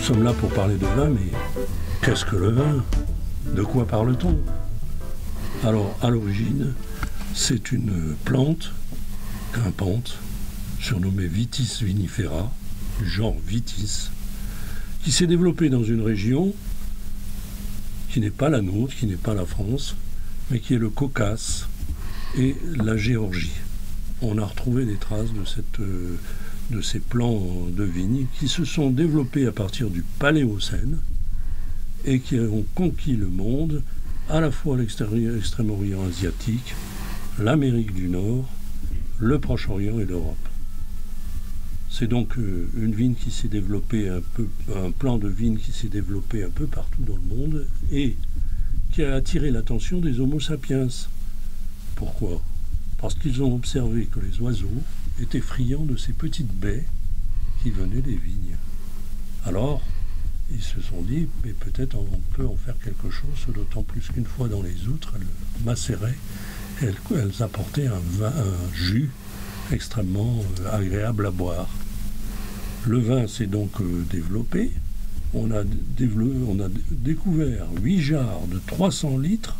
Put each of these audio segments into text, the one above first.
sommes là pour parler de vin, mais qu'est-ce que le vin? De quoi parle-t-on? Alors, à l'origine, c'est une plante grimpante, surnommée Vitis vinifera, du genre Vitis, qui s'est développée dans une région qui n'est pas la nôtre, qui n'est pas la France, mais qui est le Caucase et la Géorgie. On a retrouvé des traces de ces plants de vigne qui se sont développés à partir du Paléocène et qui ont conquis le monde, à la fois l'extrême-orient asiatique, l'Amérique du Nord, le Proche-Orient et l'Europe. C'est donc une vigne qui s'est développée un plan de vigne qui s'est développé un peu partout dans le monde et qui a attiré l'attention des Homo sapiens. Pourquoi? Parce qu'ils ont observé que les oiseaux étaient friands de ces petites baies qui venaient des vignes. Alors, ils se sont dit, mais peut-être on peut en faire quelque chose, d'autant plus qu'une fois dans les outres, elles macéraient, elles apportaient un jus extrêmement agréable à boire. Le vin s'est donc développé. On a découvert 8 jarres de 300 litres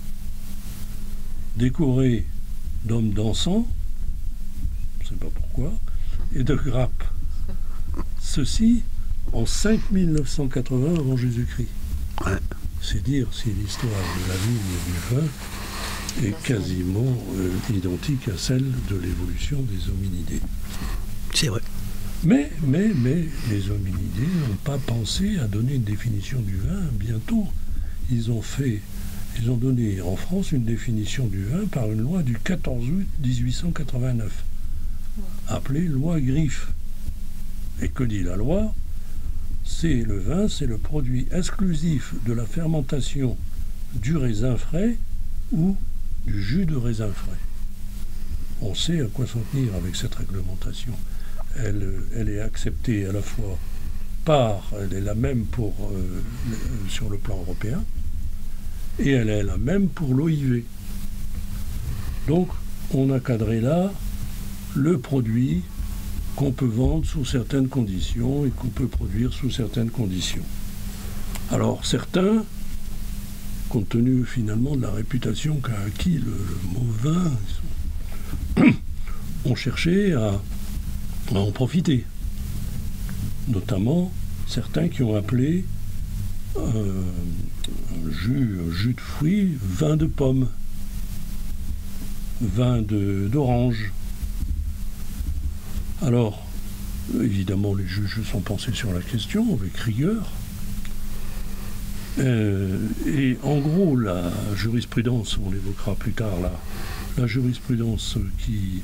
décorés d'hommes dansants, je ne sais pas pourquoi, et de grappes. Ceci en 5980 avant Jésus-Christ. Ouais. C'est dire si l'histoire de la vigne et du vin est quasiment identique à celle de l'évolution des hominidés. C'est vrai. Mais les hominidés n'ont pas pensé à donner une définition du vin bientôt. Ils ont donné en France une définition du vin par une loi du 14 août 1889, appelée loi Griffe. Et que dit la loi? Le vin, c'est le produit exclusif de la fermentation du raisin frais ou du jus de raisin frais. On sait à quoi s'en tenir avec cette réglementation. Elle est acceptée à la fois elle est la même sur le plan européen, et elle est la même pour l'OIV. Donc, on a cadré là le produit qu'on peut vendre sous certaines conditions et qu'on peut produire sous certaines conditions. Alors, certains, compte tenu finalement de la réputation qu'a acquis le mot vin, ont cherché à en profiter. Notamment certains qui ont appelé un jus de fruits vin de pomme, vin d'orange. Alors, évidemment, les juges sont pensés sur la question avec rigueur. Et en gros, la jurisprudence, on l'évoquera plus tard, la jurisprudence qui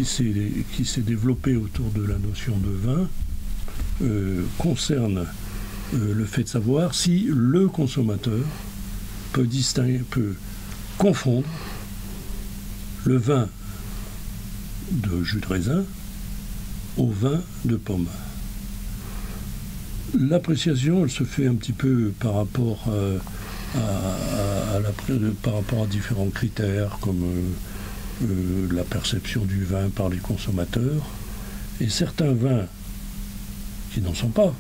s'est développée autour de la notion de vin concerne le fait de savoir si le consommateur peut confondre le vin de jus de raisin au vin de pomme. L'appréciation, elle se fait un petit peu par rapport à différents critères comme la perception du vin par les consommateurs, et certains vins qui n'en sont pas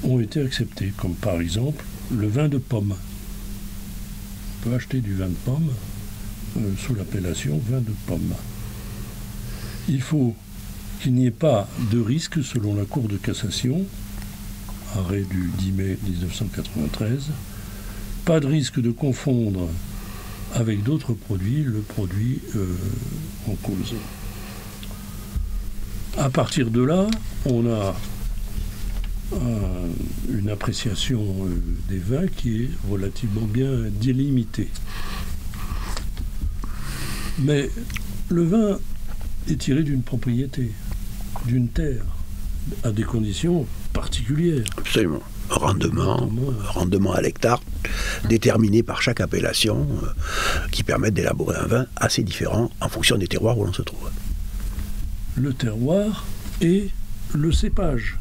ont été acceptés, comme par exemple le vin de pomme. On peut acheter du vin de pomme sous l'appellation vin de pomme. Il faut qu'il n'y ait pas de risque, selon la Cour de cassation, arrêt du 10 mai 1993, pas de risque de confondre avec d'autres produits le produit en cause. À partir de là, on a une appréciation des vins qui est relativement bien délimitée. Mais le vin est tiré d'une propriété, d'une terre, à des conditions particulières. Absolument. Rendement à l'hectare, déterminé par chaque appellation, qui permettent d'élaborer un vin assez différent en fonction des terroirs où l'on se trouve. Le terroir et le cépage.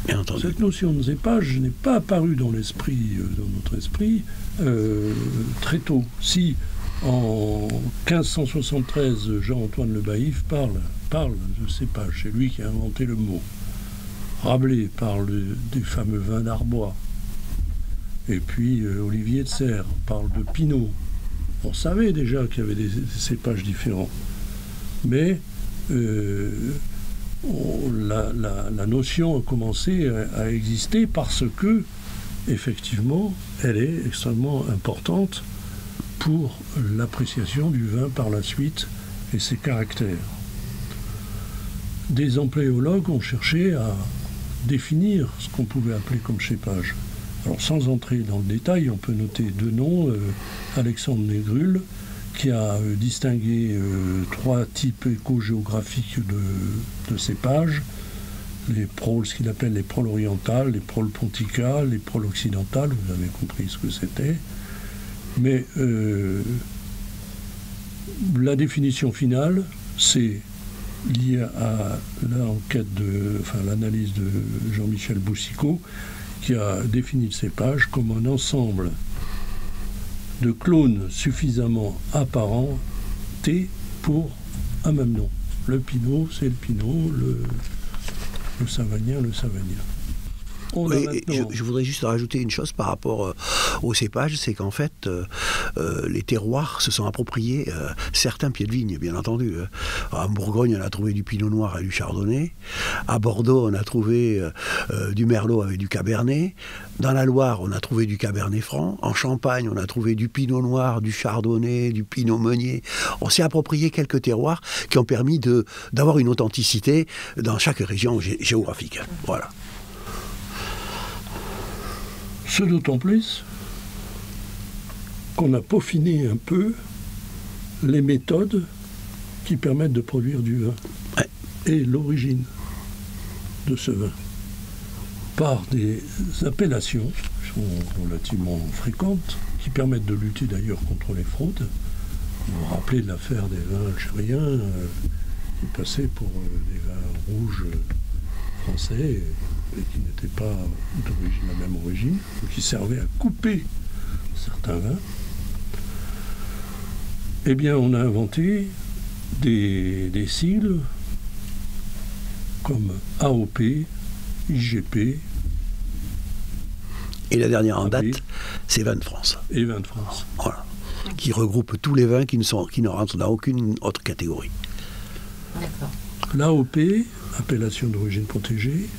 Bien entendu. Cette notion de cépage n'est pas apparue dans notre esprit très tôt. Si en 1573, Jean-Antoine Le Baillif parle de cépage, c'est lui qui a inventé le mot. Rabelais parle des fameux vins d'Arbois. Et puis Olivier de Serres parle de Pinot. On savait déjà qu'il y avait des cépages différents. Mais la notion a commencé à exister parce que, effectivement, elle est extrêmement importante pour l'appréciation du vin par la suite et ses caractères. Des empléologues ont cherché à définir ce qu'on pouvait appeler comme cépage. Alors, sans entrer dans le détail, on peut noter deux noms. Alexandre Négrul, qui a distingué 3 types éco-géographiques de cépages. Les proles, ce qu'il appelle les proles orientales, les proles ponticales, les proles occidentales, vous avez compris ce que c'était. Mais la définition finale, c'est lié à l'analyse de Jean-Michel Boussicot, qui a défini le cépage comme un ensemble de clones suffisamment apparentés pour un même nom. Le Pinot, c'est le Pinot, le Savagnin, le Savagnin. Je voudrais juste rajouter une chose par rapport au cépage, c'est qu'en fait, les terroirs se sont appropriés certains pieds de vigne, bien entendu. En Bourgogne, on a trouvé du pinot noir et du chardonnay. À Bordeaux, on a trouvé du merlot avec du cabernet. Dans la Loire, on a trouvé du cabernet franc. En Champagne, on a trouvé du pinot noir, du chardonnay, du pinot meunier. On s'est approprié quelques terroirs qui ont permis d'avoir une authenticité dans chaque région géographique. Voilà. Ce d'autant plus qu'on a peaufiné un peu les méthodes qui permettent de produire du vin et l'origine de ce vin par des appellations qui sont relativement fréquentes, qui permettent de lutter d'ailleurs contre les fraudes. Vous vous rappelez de l'affaire des vins algériens qui passaient pour des vins rouges français et qui n'étaient pas la même origine, qui servaient à couper certains vins. Eh bien, on a inventé des sigles comme AOP, IGP. Et la dernière en date, c'est Vins de France. Et Vins de France. Voilà. Qui regroupe tous les vins qui ne rentrent dans aucune autre catégorie. D'accord. L'AOP, appellation d'origine protégée,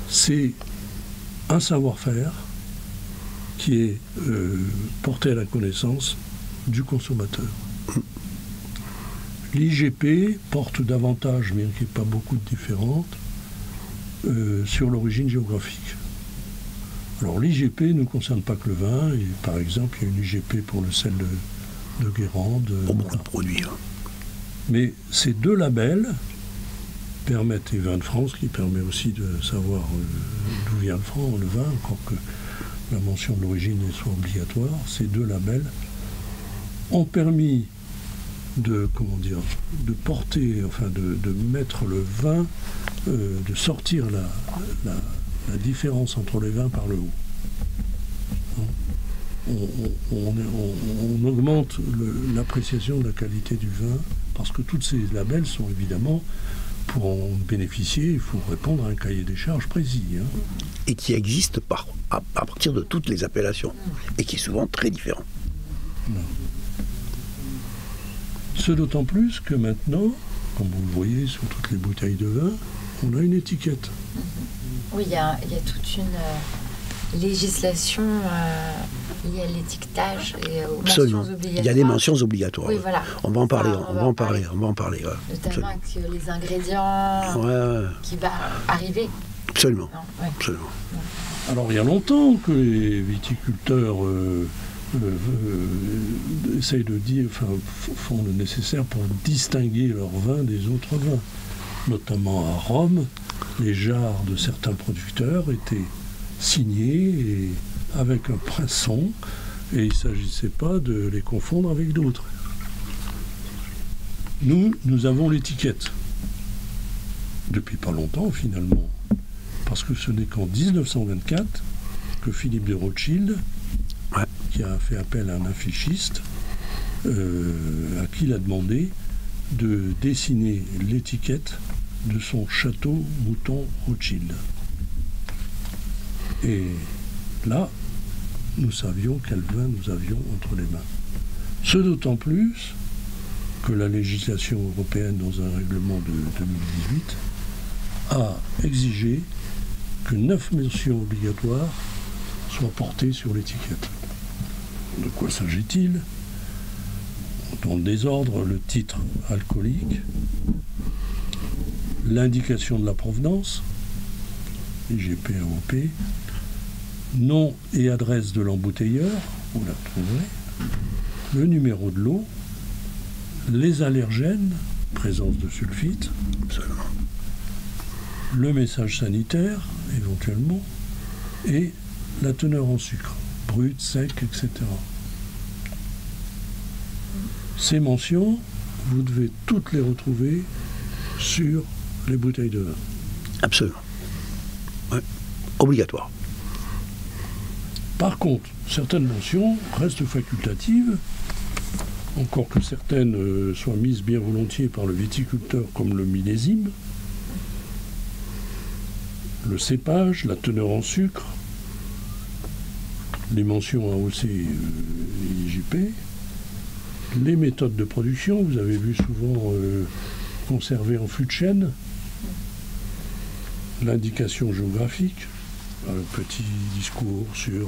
c'est un savoir-faire qui est porté à la connaissance du consommateur. L'IGP porte davantage, mais il n'y a pas beaucoup de différentes, sur l'origine géographique. Alors l'IGP ne concerne pas que le vin, et par exemple il y a une IGP pour le sel de Guérande. Pour beaucoup de produits. Mais ces deux labels permettent, et Vins de France, qui permet aussi de savoir d'où vient le vin, encore que la mention de l'origine soit obligatoire, ces deux labels ont permis de porter, enfin de mettre le vin, de sortir la différence entre les vins par le haut. On augmente l'appréciation de la qualité du vin, parce que tous ces labels sont évidemment, pour en bénéficier, il faut répondre à un cahier des charges précis. Et qui existe à partir de toutes les appellations, et qui est souvent très différent. Non. Ce d'autant plus que maintenant, comme vous le voyez sur toutes les bouteilles de vin, on a une étiquette. Oui, il y a toute une législation liée à l'étiquetage et aux mentions obligatoires. Il y a des mentions obligatoires. Oui, voilà. On va en parler. On va en parler. Ouais. Notamment avec les ingrédients qui va arriver. Absolument. Non, ouais. Absolument. Alors il y a longtemps que les viticulteurs essayent de dire, font le nécessaire pour distinguer leurs vins des autres vins. Notamment à Rome, les jarres de certains producteurs étaient signés et avec un pinson, et il ne s'agissait pas de les confondre avec d'autres. Nous avons l'étiquette. Depuis pas longtemps, finalement. Parce que ce n'est qu'en 1924 que Philippe de Rothschild, qui a fait appel à un affichiste, à qui il a demandé de dessiner l'étiquette de son château Mouton Rothschild. Et là, nous savions quel vin nous avions entre les mains. Ce d'autant plus que la législation européenne, dans un règlement de 2018, a exigé que 9 mentions obligatoires soient portées sur l'étiquette. De quoi s'agit-il? Dans le désordre, le titre alcoolique, l'indication de la provenance, IGP, AOP, nom et adresse de l'embouteilleur, vous la trouverez, le numéro de l'eau, les allergènes, présence de sulfite, Absolument. le message sanitaire, éventuellement, et la teneur en sucre, brut, sec, etc. Ces mentions, vous devez toutes les retrouver sur les bouteilles de vin. Absolument. Ouais. Obligatoire. Par contre, certaines mentions restent facultatives, encore que certaines soient mises bien volontiers par le viticulteur, comme le millésime, le cépage, la teneur en sucre, les mentions AOC et IJP, les méthodes de production, vous avez vu souvent conservé en fût de chêne, l'indication géographique, un petit discours sur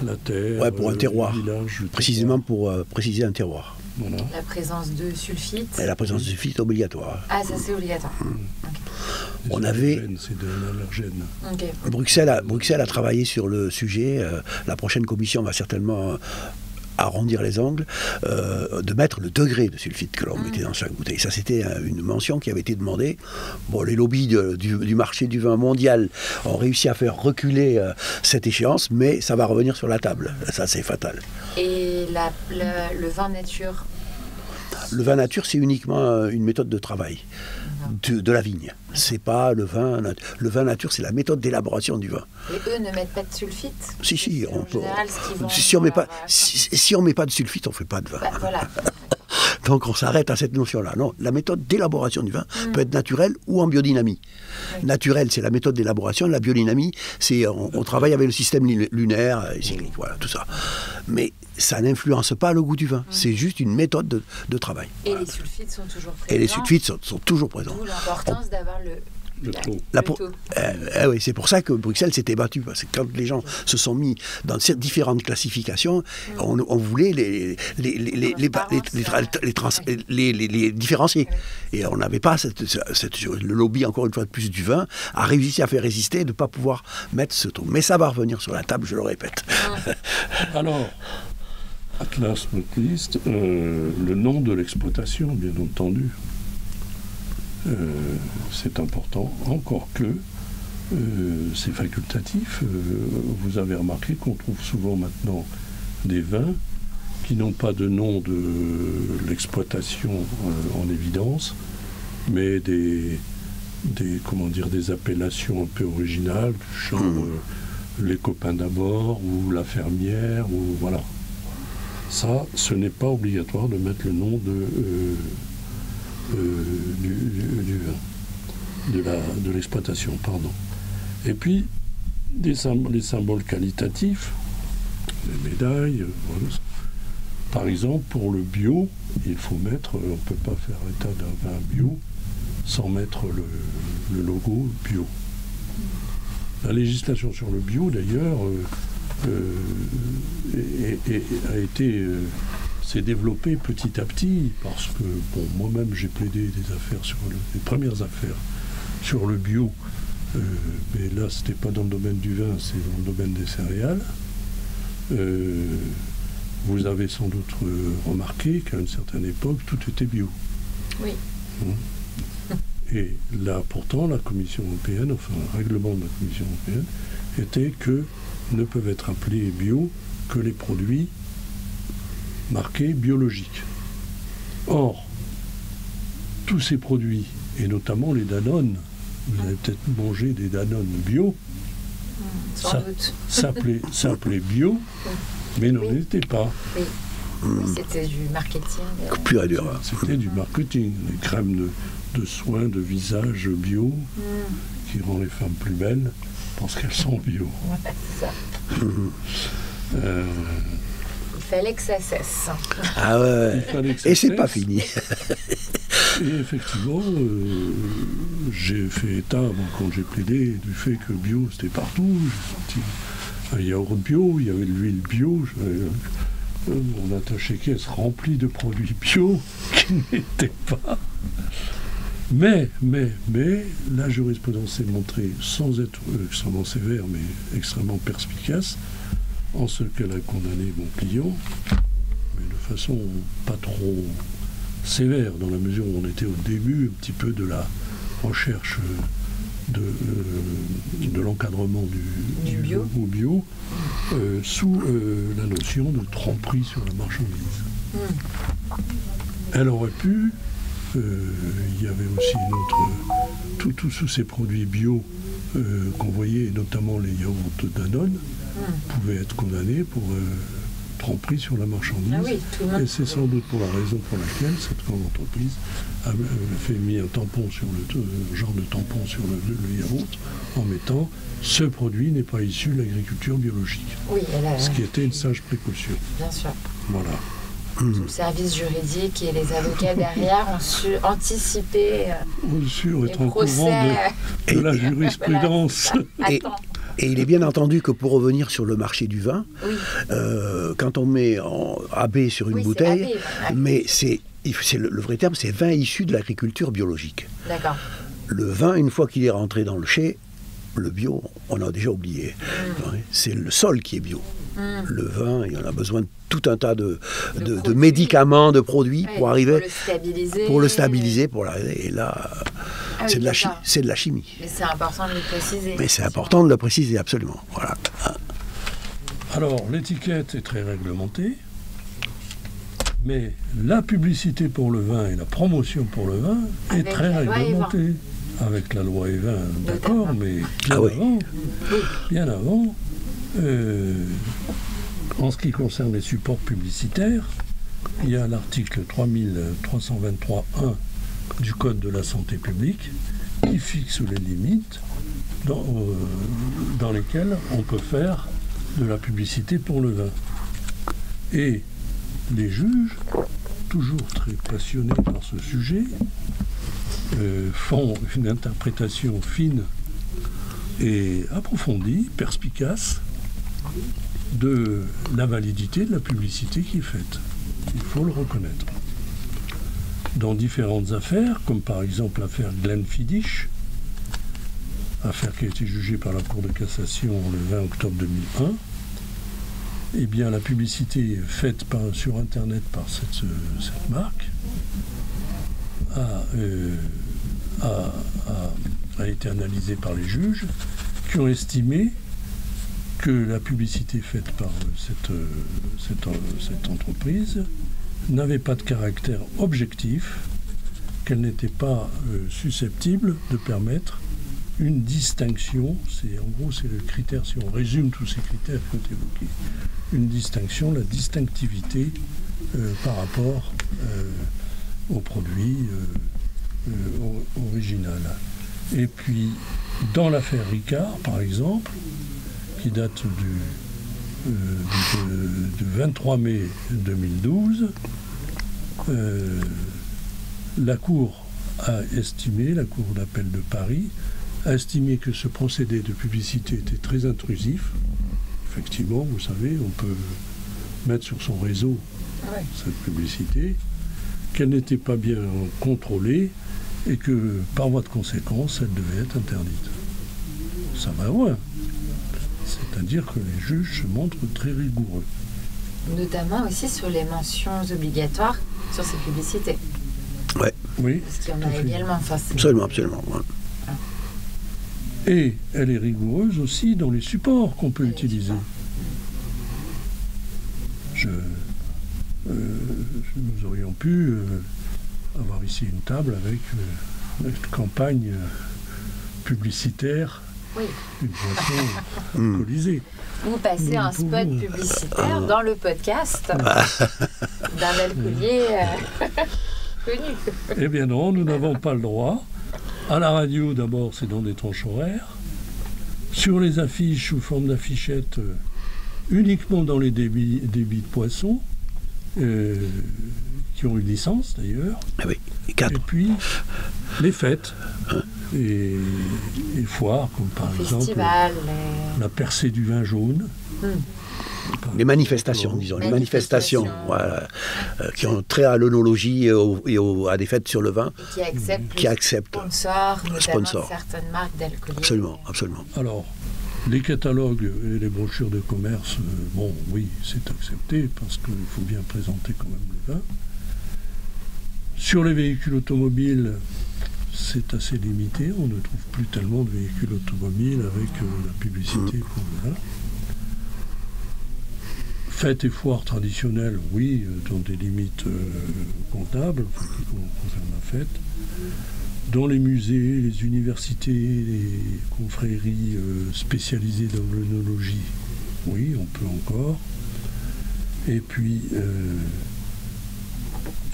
la terre, Ouais, pour un terroir. le village, le Précisément pour préciser un terroir. Voilà. La présence de sulfite. Et la présence de sulfite obligatoire. Ah, ça c'est obligatoire. On Les avait- allergènes, c'est de l'allergène. Ok. Bruxelles a travaillé sur le sujet. La prochaine commission va certainement arrondir les angles, de mettre le degré de sulfite que l'on mettait dans chaque bouteille. Ça, c'était une mention qui avait été demandée. Bon, les lobbies du marché du vin mondial ont réussi à faire reculer cette échéance, mais ça va revenir sur la table. Ça, c'est fatal. Et le vin nature. Le vin nature, c'est uniquement une méthode de travail de la vigne. C'est pas le vin. Le vin nature, c'est la méthode d'élaboration du vin. Et eux ne mettent pas de sulfite. Si, C'est on en peut. général ce qu'ils vendent Si on met dans pas, leur- si on met pas de sulfite, on fait pas de vin. Bah, voilà. Donc on s'arrête à cette notion-là. Non, la méthode d'élaboration du vin peut être naturelle ou en biodynamie. Oui. Naturelle, c'est la méthode d'élaboration. La biodynamie, c'est on travaille avec le système lunaire et cyclique, voilà, tout ça. Mais ça n'influence pas le goût du vin. C'est juste une méthode de travail. Et les sulfites sont toujours présents. Et les sulfites sont toujours présents. D'où l'importance d'avoir Le taux. La le po- taux. Oui, c'est pour ça que Bruxelles s'était battue. Parce que quand les gens se sont mis dans ces différentes classifications, on voulait les différencier. Et on n'avait pas le lobby, encore une fois de plus, du vin, a réussi à faire résister de ne pas pouvoir mettre ce taux. Mais ça va revenir sur la table, je le répète. Alors, Atlas Motlist, le nom de l'exploitation, bien entendu, c'est important, encore que c'est facultatif. Vous avez remarqué qu'on trouve souvent maintenant des vins qui n'ont pas de nom de l'exploitation en évidence, mais des appellations un peu originales, genre les copains d'abord, ou la fermière, ou voilà. Ça, ce n'est pas obligatoire de mettre le nom du vin, de l'exploitation, pardon. Et puis, les symboles qualitatifs, les médailles, voilà. Par exemple, pour le bio, il faut mettre, on ne peut pas faire état d'un vin bio sans mettre le logo bio. La législation sur le bio, d'ailleurs, s'est développée petit à petit, parce que, bon, moi-même, j'ai plaidé des affaires les premières affaires sur le bio, mais là, c'était pas dans le domaine du vin, c'est dans le domaine des céréales. Vous avez sans doute remarqué qu'à une certaine époque, tout était bio. Oui. Et là, pourtant, la Commission européenne, enfin, un règlement de la Commission européenne, était que ne peuvent être appelés bio que les produits marqués biologiques. Or, tous ces produits, et notamment les Danone, vous avez peut-être mangé des Danone bio, Sans doute. s'appelait bio, mais n'en était pas. Oui. Oui, c'était du marketing. Plus à dur. C'était du marketing, les crèmes de soins de visage bio qui rend les femmes plus belles. parce qu'elles sont bio. Ouais, c'est ça. Il fallait que ça cesse. Ah ouais. Et c'est pas fini. Et effectivement, j'ai fait état, quand j'ai plaidé, du fait que bio c'était partout. J'ai sorti un yaourt bio, il y avait de l'huile bio. Mon attaché caisse rempli de produits bio qui n'étaient pas. Mais la jurisprudence s'est montrée, sans être extrêmement sévère, mais extrêmement perspicace, en ce qu'elle a condamné mon client, mais de façon pas trop sévère, dans la mesure où on était au début un petit peu de la recherche de l'encadrement du bio, sous la notion de tromperie sur la marchandise. Elle aurait pu, il y avait aussi une autre, tous ces produits bio qu'on voyait, notamment les yaourts Danone, pouvaient être condamnés pour tromperie sur la marchandise. Ah oui, et c'est sans doute pour la raison pour laquelle cette grande entreprise a mis un tampon sur un genre de tampon sur le yaourt en mettant « ce produit n'est pas issu de l'agriculture biologique ». Oui, ce qui était une sage précaution. Bien sûr. Voilà. Tout le service juridique et les avocats derrière ont su anticiper être au courant de la jurisprudence. Voilà. Et il est bien entendu que pour revenir sur le marché du vin, quand on met en AB sur une bouteille, mais le vrai terme, c'est vin issu de l'agriculture biologique. D'accord. Le vin, une fois qu'il est rentré dans le chai, le bio, on a déjà oublié. C'est le sol qui est bio. Le vin, il en a besoin de tout un tas de médicaments, de produits pour arriver, pour le stabiliser, pour l'arriver. Et là, c'est de la chimie. Mais c'est important de le préciser. Mais c'est important de le préciser, absolument. Voilà. Alors, l'étiquette est très réglementée, mais la publicité pour le vin et la promotion pour le vin est très réglementée. Avec la loi Evin, d'accord, mais bien avant, en ce qui concerne les supports publicitaires, il y a l'article 3323.1 du Code de la santé publique qui fixe les limites dans lesquelles on peut faire de la publicité pour le vin. Et les juges, toujours très passionnés par ce sujet, font une interprétation fine et approfondie, perspicace, de la validité de la publicité qui est faite. Il faut le reconnaître. Dans différentes affaires, comme par exemple l'affaire Glenfiddich, affaire qui a été jugée par la Cour de cassation le 20 octobre 2001, eh bien la publicité faite sur Internet par cette marque a été analysée par les juges qui ont estimé que la publicité faite par cette entreprise n'avait pas de caractère objectif, qu'elle n'était pas susceptible de permettre une distinction, en gros c'est le critère, si on résume tous ces critères qui ont été évoqués, une distinction, la distinctivité par rapport au produit original. Et puis, dans l'affaire Ricard, par exemple, qui date du 23 mai 2012, la Cour a estimé, la Cour d'appel de Paris, a estimé que ce procédé de publicité était très intrusif. Effectivement, vous savez, on peut mettre sur son réseau cette publicité, qu'elle n'était pas bien contrôlée et que, par voie de conséquence, elle devait être interdite. Ça va loin. C'est-à-dire que les juges se montrent très rigoureux. Notamment aussi sur les mentions obligatoires sur ces publicités. Ouais. Oui. Parce qu'il y en a également. Absolument, absolument. Ouais. Et elle est rigoureuse aussi dans les supports qu'on peut utiliser. Nous aurions pu avoir ici une table avec une campagne publicitaire d'une boisson alcoolisée. Vous passez un spot publicitaire dans le podcast d'un alcoolier connu. Eh bien non, nous n'avons pas le droit. À la radio, d'abord, c'est dans des tranches horaires. Sur les affiches sous forme d'affichettes, uniquement dans les débits de poissons, qui ont une licence d'ailleurs. Ah oui, et puis les fêtes et foires, comme par exemple la percée du vin jaune. Les manifestations, disons, les manifestations voilà, qui ont trait à l'œnologie et à des fêtes sur le vin. Qui acceptent sponsors, certaines marques d'alcool. Absolument, absolument. Alors, les catalogues et les brochures de commerce, bon, oui, c'est accepté parce qu'il faut bien présenter quand même le vin. Sur les véhicules automobiles, c'est assez limité. On ne trouve plus tellement de véhicules automobiles avec la publicité pour le vin. Fêtes et foires traditionnelles, oui, dans des limites comptables, qui concernent la fête. Dans les musées, les universités, les confréries spécialisées dans l'œnologie, oui, on peut encore. Et puis,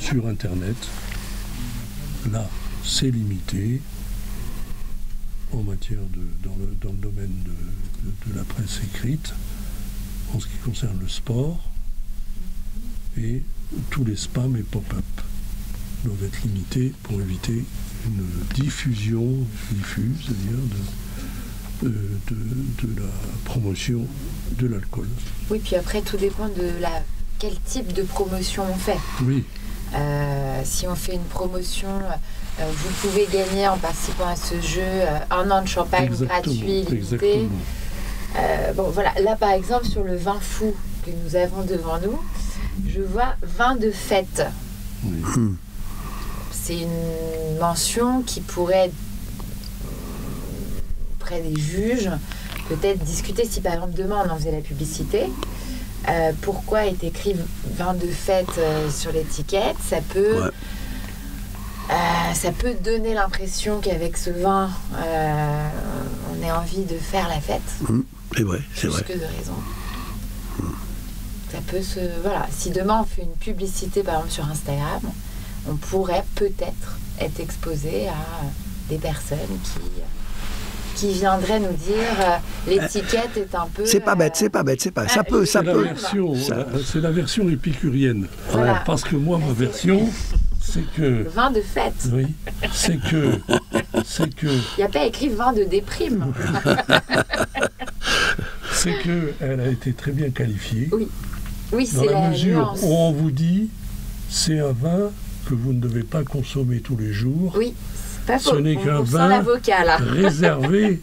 sur Internet, là, c'est limité en matière dans le domaine de la presse écrite, en ce qui concerne le sport, et tous les spams et pop-up doivent être limités pour éviter une diffusion diffuse, c'est-à-dire de la promotion de l'alcool. Oui, puis après, tout dépend de quel type de promotion on fait. Oui. Si on fait une promotion, vous pouvez gagner en participant à ce jeu 1 an de champagne gratuit, limité. Bon, voilà. Là, par exemple, sur le vin fou que nous avons devant nous, je vois vin de fête. Oui. C'est une mention qui pourrait être auprès des juges, peut-être discuter si par exemple demain on en faisait la publicité. Pourquoi est écrit vin de fête sur l'étiquette? Ça peut donner l'impression qu'avec ce vin, on ait envie de faire la fête. C'est vrai, c'est vrai. Plus que de raison. Ça peut voilà. Si demain on fait une publicité par exemple sur Instagram, on pourrait peut-être être exposé à des personnes qui viendraient nous dire l'étiquette est un peu... C'est pas bête. Ça peut. C'est la version épicurienne. Voilà. Parce que moi, ma version, c'est que... Le vin de fête. Oui, c'est que... Il n'y a pas écrit vin de déprime. C'est qu'elle a été très bien qualifiée. Oui, c'est dans la mesure nuance. où on vous dit c'est un vin que vous ne devez pas consommer tous les jours. Oui, c'est pas faux. Ce n'est qu'un vin réservé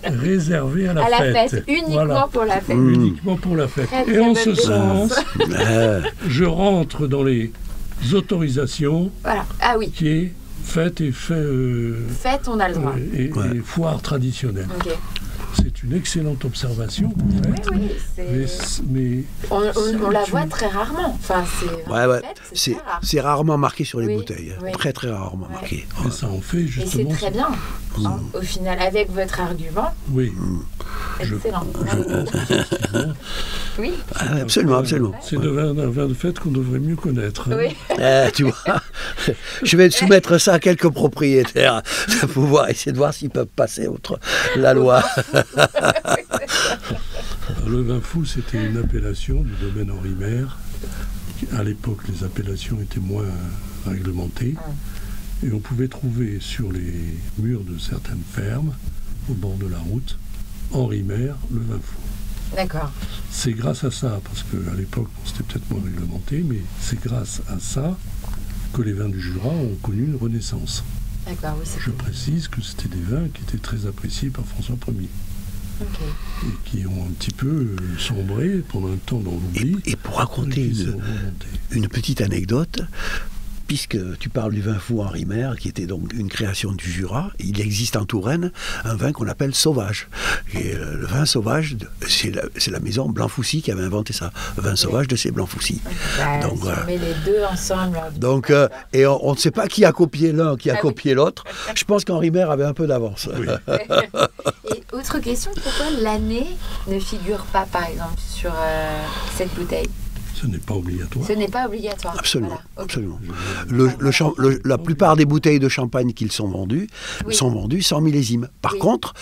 à la fête. Uniquement pour la fête. Uniquement pour la fête. Et en ce sens, je rentre dans les autorisations qui est fête et fête, on a le droit. Et foire traditionnelle. Okay. C'est une excellente observation. Mais on la voit très rarement. Enfin, c'est rarement marqué sur les bouteilles. Très très rarement marqué. Et ça en fait justement. Et c'est très bien. Au final, avec votre argument. Oui. Excellent. Je pense que oui. Absolument. C'est un vin de fête qu'on devrait mieux connaître. Oui. Tu vois, je vais soumettre ça à quelques propriétaires pour pouvoir essayer de voir s'ils peuvent passer outre la loi. Le vin fou, c'était une appellation du domaine Henri Maire. À l'époque, les appellations étaient moins réglementées. Et on pouvait trouver sur les murs de certaines fermes, au bord de la route, Henri Maire, le vin fou. D'accord. C'est grâce à ça, parce qu'à l'époque, c'était peut-être moins réglementé, mais c'est grâce à ça que les vins du Jura ont connu une renaissance. D'accord, oui. Je précise que c'était des vins qui étaient très appréciés par François Ier. Okay. Et qui ont un petit peu sombré pendant un temps dans l'oubli. Et pour raconter une petite anecdote, puisque tu parles du vin fou Henri Maire, qui était donc une création du Jura, il existe en Touraine un vin qu'on appelle sauvage. Et le vin sauvage, c'est la maison Blanc-Foussy qui avait inventé ça. Le vin sauvage de ces Blanc-Foussy. Donc, si on met les deux ensemble. Donc, et on ne sait pas qui a copié l'un, qui a copié l'autre. Je pense qu'Henri Maire avait un peu d'avance. Oui. Et autre question, pourquoi l'année ne figure pas, par exemple, sur cette bouteille ? Ce n'est pas obligatoire. Ce n'est pas obligatoire. Absolument. Voilà. Absolument. La plupart des bouteilles de champagne qui sont vendues sont vendues sans millésime. Par contre,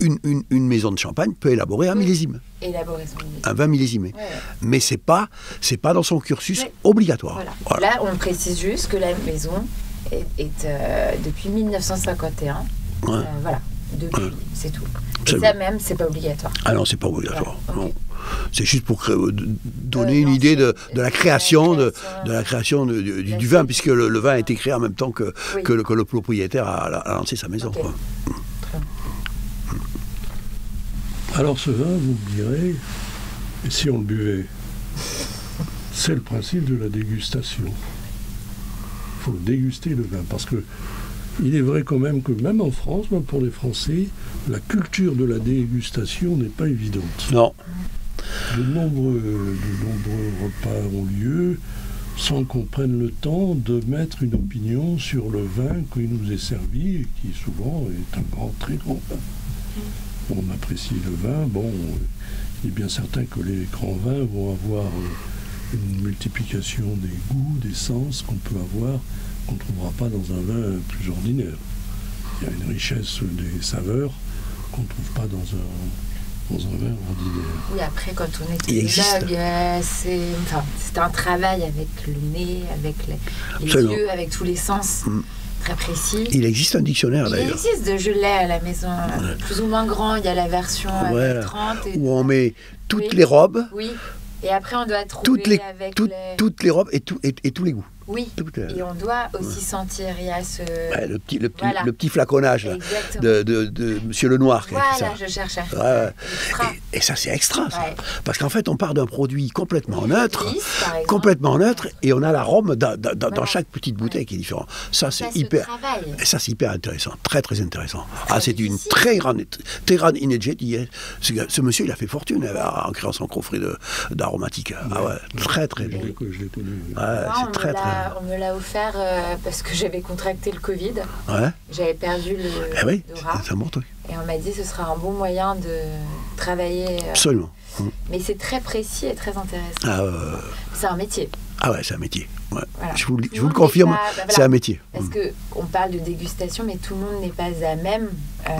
une maison de champagne peut élaborer un millésime. Élaborer son millésime. Un vin millésimé. Ouais. Mais c'est pas dans son cursus obligatoire. Voilà. Là, on précise juste que la maison est depuis 1951. Voilà. Depuis, c'est tout. Et ça même, c'est pas obligatoire. Ah non, c'est pas obligatoire. Voilà. Okay. C'est juste pour donner une idée de la création, du vin, puisque le vin a été créé en même temps que le propriétaire a lancé sa maison. Okay. Alors ce vin, vous me direz, et si on le buvait, c'est le principe de la dégustation. Il faut déguster le vin, parce que il est vrai quand même que même en France, même pour les Français, la culture de la dégustation n'est pas évidente. Non. De nombreux repas ont lieu sans qu'on prenne le temps de mettre une opinion sur le vin qui nous est servi et qui souvent est un très grand vin. On apprécie le vin. Bon, il est bien certain que les grands vins vont avoir une multiplication des goûts, des sens qu'on peut avoir, qu'on ne trouvera pas dans un vin plus ordinaire. Il y a une richesse des saveurs qu'on ne trouve pas dans un vin ordinaire. Oui, après, quand on est œnologue, c'est un travail avec le nez, avec les yeux, avec tous les sens. Très précis. Il existe un dictionnaire d'ailleurs. Il existe, je l'ai à la maison, plus ou moins grand. Il y a la version avec 30. Où on met toutes les robes. Oui. Et après, on doit trouver toutes les robes et tous les goûts. Oui, et on doit aussi sentir, il y a ce... le petit flaconnage là, de Monsieur Lenoir. Voilà, je cherchais. Et ça, c'est extra, ça. Parce qu'en fait, on part d'un produit complètement neutre, et on a l'arôme dans chaque petite bouteille qui est différent. Ça, c'est hyper intéressant, très, très intéressant. C'est une très grande énergie. Ce monsieur, il a fait fortune en créant son coffret d'aromatique. Très, très bon. Je l'ai connu. C'est très, très... On me l'a offert parce que j'avais contracté le Covid. J'avais perdu l'odorat. C'est un bon truc. Et on m'a dit que ce sera un bon moyen de travailler. Absolument. Mais c'est très précis et très intéressant. C'est un métier. Ah ouais, c'est un métier. Ouais. Voilà. Je vous le confirme, c'est un métier. Parce qu'on parle de dégustation, mais tout le monde n'est pas à même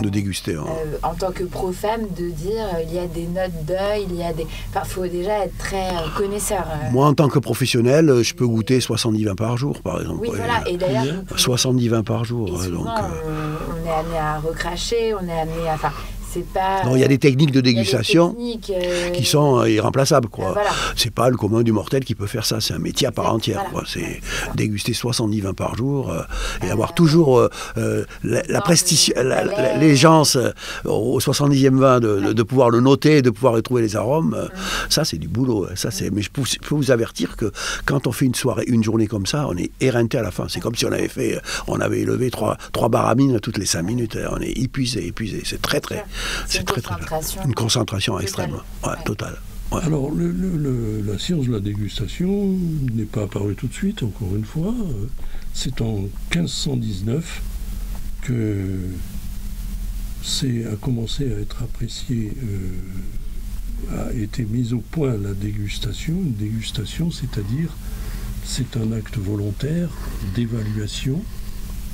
de déguster. En tant que pro-femme, de dire il y a des notes d'œil, il y a des... Enfin, il faut déjà être très connaisseur. Moi, en tant que professionnel, je peux goûter 70 vins par jour, par exemple. Oui, voilà. Et d'ailleurs... 70 vins par jour. Et souvent, on est amené à recracher, on est amené à... Enfin, c'est pas... Non, il y a des techniques de dégustation qui sont irremplaçables, quoi. Voilà. C'est pas le commun du mortel qui peut faire ça, c'est un métier à part entière, quoi. C'est déguster 70 vins par jour et avoir toujours l'égence au 70e vin de pouvoir le noter, de pouvoir retrouver les arômes. Ça, c'est du boulot. Mais je peux vous avertir que quand on fait une journée comme ça, on est éreinté à la fin. C'est comme si on avait élevé trois baramines toutes les 5 minutes. On est épuisé. C'est très, très... C'est très, très une concentration extrême, totale. Ouais. Alors, la science de la dégustation n'est pas apparue tout de suite, encore une fois. C'est en 1519 que a commencé à être apprécié, a été mise au point la dégustation. Une dégustation, c'est-à-dire, c'est un acte volontaire d'évaluation,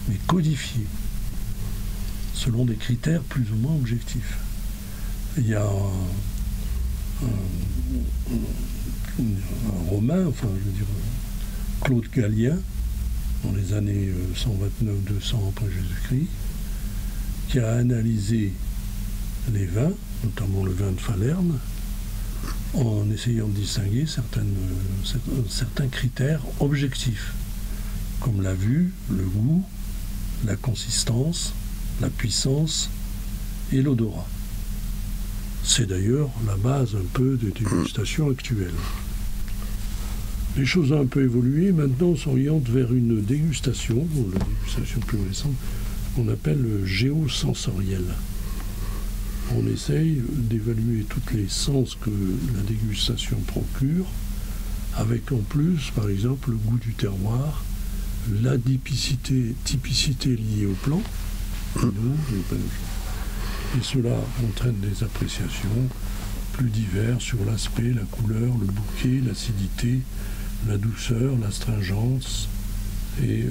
mais codifié, selon des critères plus ou moins objectifs. Il y a un Romain, Claude Gallien, dans les années 129-200 après Jésus-Christ, qui a analysé les vins, notamment le vin de Falerne, en essayant de distinguer certains critères objectifs, comme la vue, le goût, la consistance, la puissance et l'odorat. C'est d'ailleurs la base un peu des dégustations actuelles. Les choses ont un peu évolué, maintenant on s'oriente vers une dégustation, la dégustation plus récente, qu'on appelle géosensorielle. On essaye d'évaluer tous les sens que la dégustation procure, avec en plus, par exemple, le goût du terroir, la typicité liée au plan, et cela entraîne des appréciations plus diverses sur l'aspect, la couleur, le bouquet, l'acidité, la douceur, l'astringence et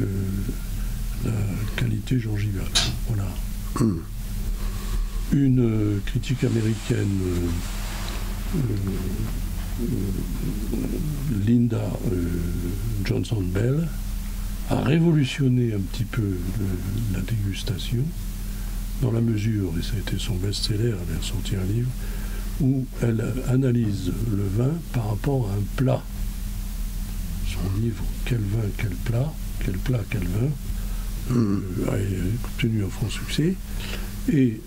la qualité gengivale. Voilà. une critique américaine, Linda Johnson Bell, a révolutionné un petit peu la dégustation, dans la mesure, et ça a été son best-seller, elle a sorti un livre, où elle analyse le vin par rapport à un plat. Son livre « Quel vin, quel plat ?» quel vin a obtenu un franc succès. Et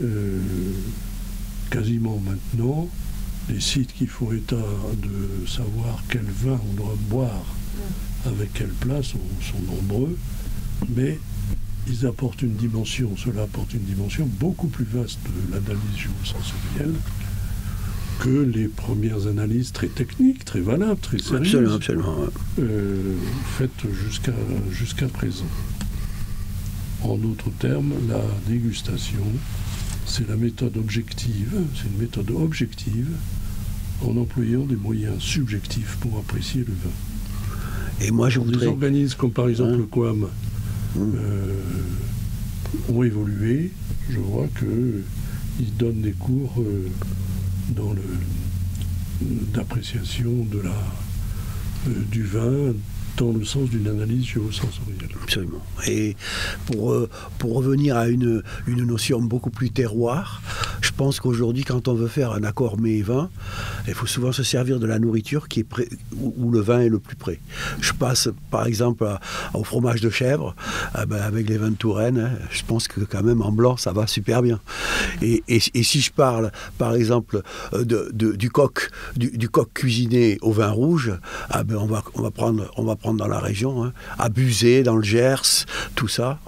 quasiment maintenant, les sites qui font état de savoir quel vin on doit boire avec quel plat sont nombreux, mais ils apportent une dimension, cela apporte une dimension beaucoup plus vaste de l'analyse géosensorielle que les premières analyses très techniques, très valables, très sérieuses, absolument, faites jusqu'à présent. En d'autres termes, la dégustation, c'est la méthode objective, c'est une méthode objective en employant des moyens subjectifs pour apprécier le vin. Et moi, je voudrais... Des organismes comme par exemple le QAM ont évolué. Je vois qu'ils donnent des cours d'appréciation du vin dans le sens d'une analyse géosensorielle. Absolument. Et pour revenir à une notion beaucoup plus terroir, je pense qu'aujourd'hui, quand on veut faire un accord mets et vin, il faut souvent se servir de la nourriture qui est où le vin est le plus près. Je passe par exemple au fromage de chèvre, avec les vins de Touraine, hein, je pense que quand même en blanc ça va super bien. Et si je parle par exemple du coq cuisiné au vin rouge, on va prendre dans la région, hein, à Buzet, dans le Gers, tout ça,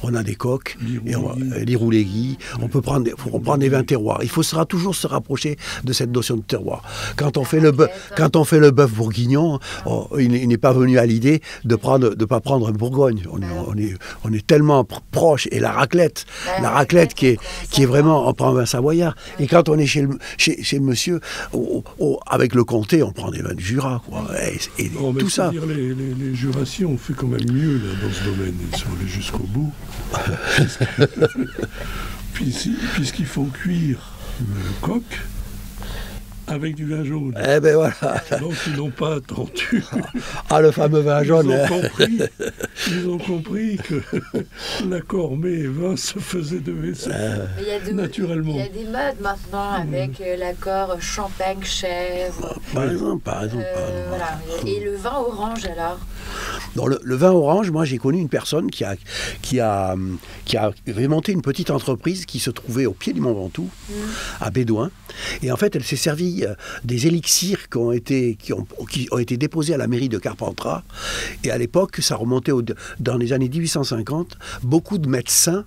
on a des coqs, les rouléguis, on peut prendre des vins terroirs. Il faudra toujours se rapprocher de cette notion de terroir. Quand on fait le bœuf bourguignon, il n'est pas venu à l'idée de pas prendre un Bourgogne. On est tellement proche. Et la raclette qui est vraiment, on prend un vin savoyard. Et quand on est chez le monsieur, avec le comté, on prend des vins du Jura, quoi. Et tout ça. Les Jurassiens ont fait quand même mieux là, dans ce domaine. Ils sont allés jusqu'au bout. Puisqu'ils font cuire le coq avec du vin jaune. Eh ben voilà. Donc ils n'ont pas attendu. Le fameux vin jaune. Ils ont compris que l'accord mets et vin se faisait naturellement. Il y a des modes maintenant avec l'accord champagne-chèvre. Par exemple. Voilà. Et le vin orange alors? Dans le vin orange, moi j'ai connu une personne qui a monté une petite entreprise qui se trouvait au pied du Mont Ventoux, à Bédouin. Et en fait, elle s'est servie des élixirs qui ont été déposés à la mairie de Carpentras. Et à l'époque, ça remontait dans les années 1850, beaucoup de médecins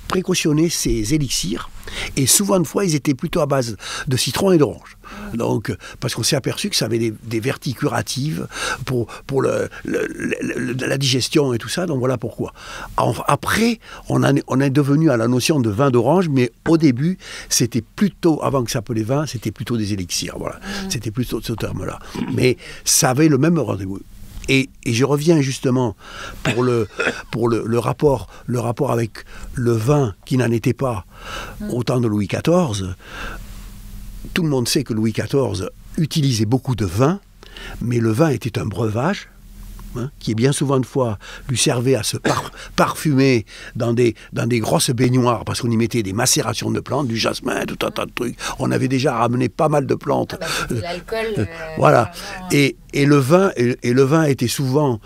précautionnaient ces élixirs. Et souvent de fois, ils étaient plutôt à base de citron et d'orange. Donc, parce qu'on s'est aperçu que ça avait des vertus curatives pour la digestion et tout ça. Donc voilà pourquoi. Après, on est devenu à la notion de vin d'orange, mais au début, c'était plutôt, avant que ça s'appelait vin, c'était plutôt des élixirs. Voilà. C'était plutôt ce terme-là. Mais ça avait le même rendez-vous. Et je reviens justement pour le rapport avec le vin qui n'en était pas au temps de Louis XIV. Tout le monde sait que Louis XIV utilisait beaucoup de vin, mais le vin était un breuvage, qui bien souvent de fois lui servait à se parfumer dans des grosses baignoires, parce qu'on y mettait des macérations de plantes, du jasmin, tout un tas de trucs. On avait déjà ramené pas mal de plantes. L'alcool. Voilà. Et le vin était souvent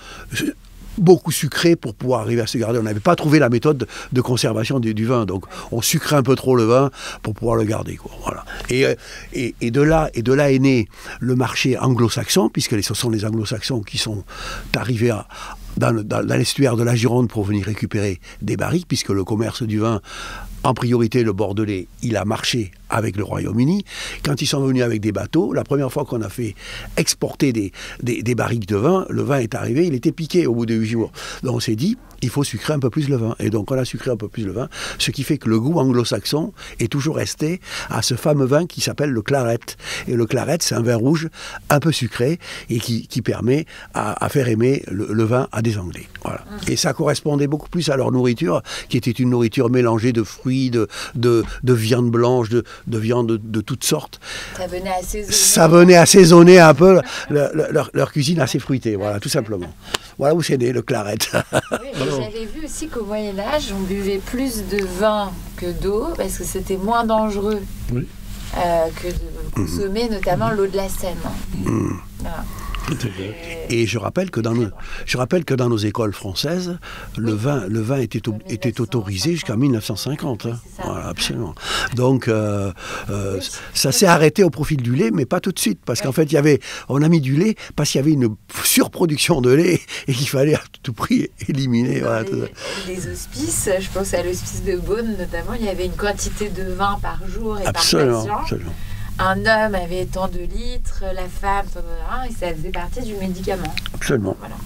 beaucoup sucré pour pouvoir arriver à se garder. On n'avait pas trouvé la méthode de conservation du vin, donc on sucrait un peu trop le vin pour pouvoir le garder, quoi. Voilà. Et de là est né le marché anglo-saxon, puisque ce sont les anglo-saxons qui sont arrivés dans l'estuaire de la Gironde pour venir récupérer des barriques, puisque le commerce du vin, en priorité le bordelais, il a marché avec le Royaume-Uni. Quand ils sont venus avec des bateaux, la première fois qu'on a fait exporter des barriques de vin, le vin est arrivé, il était piqué au bout de 8 jours. Donc on s'est dit, il faut sucrer un peu plus le vin. Et donc on a sucré un peu plus le vin, ce qui fait que le goût anglo-saxon est toujours resté à ce fameux vin qui s'appelle le claret. Et le claret, c'est un vin rouge un peu sucré et qui permet à faire aimer le vin à des Anglais. Voilà. Et ça correspondait beaucoup plus à leur nourriture, qui était une nourriture mélangée de fruits, de viande blanche, de viande de toutes sortes. Ça venait assaisonner un peu leur cuisine assez fruitée, voilà, tout simplement. Voilà où c'est né le claret. Oui, j'avais vu aussi qu'au Moyen-Âge, on buvait plus de vin que d'eau, parce que c'était moins dangereux que de consommer notamment l'eau de la Seine. Voilà. Et je rappelle que dans nos écoles françaises, le vin était autorisé jusqu'à 1950. Hein. Voilà, absolument. Donc ça s'est arrêté au profit du lait, mais pas tout de suite, parce qu'en fait on a mis du lait parce qu'il y avait une surproduction de lait et qu'il fallait à tout prix éliminer. Dans les hospices, je pense à l'hospice de Beaune notamment, il y avait une quantité de vin par jour et par patient. Absolument. Un homme avait tant de litres, la femme, et ça faisait partie du médicament. Absolument. Voilà.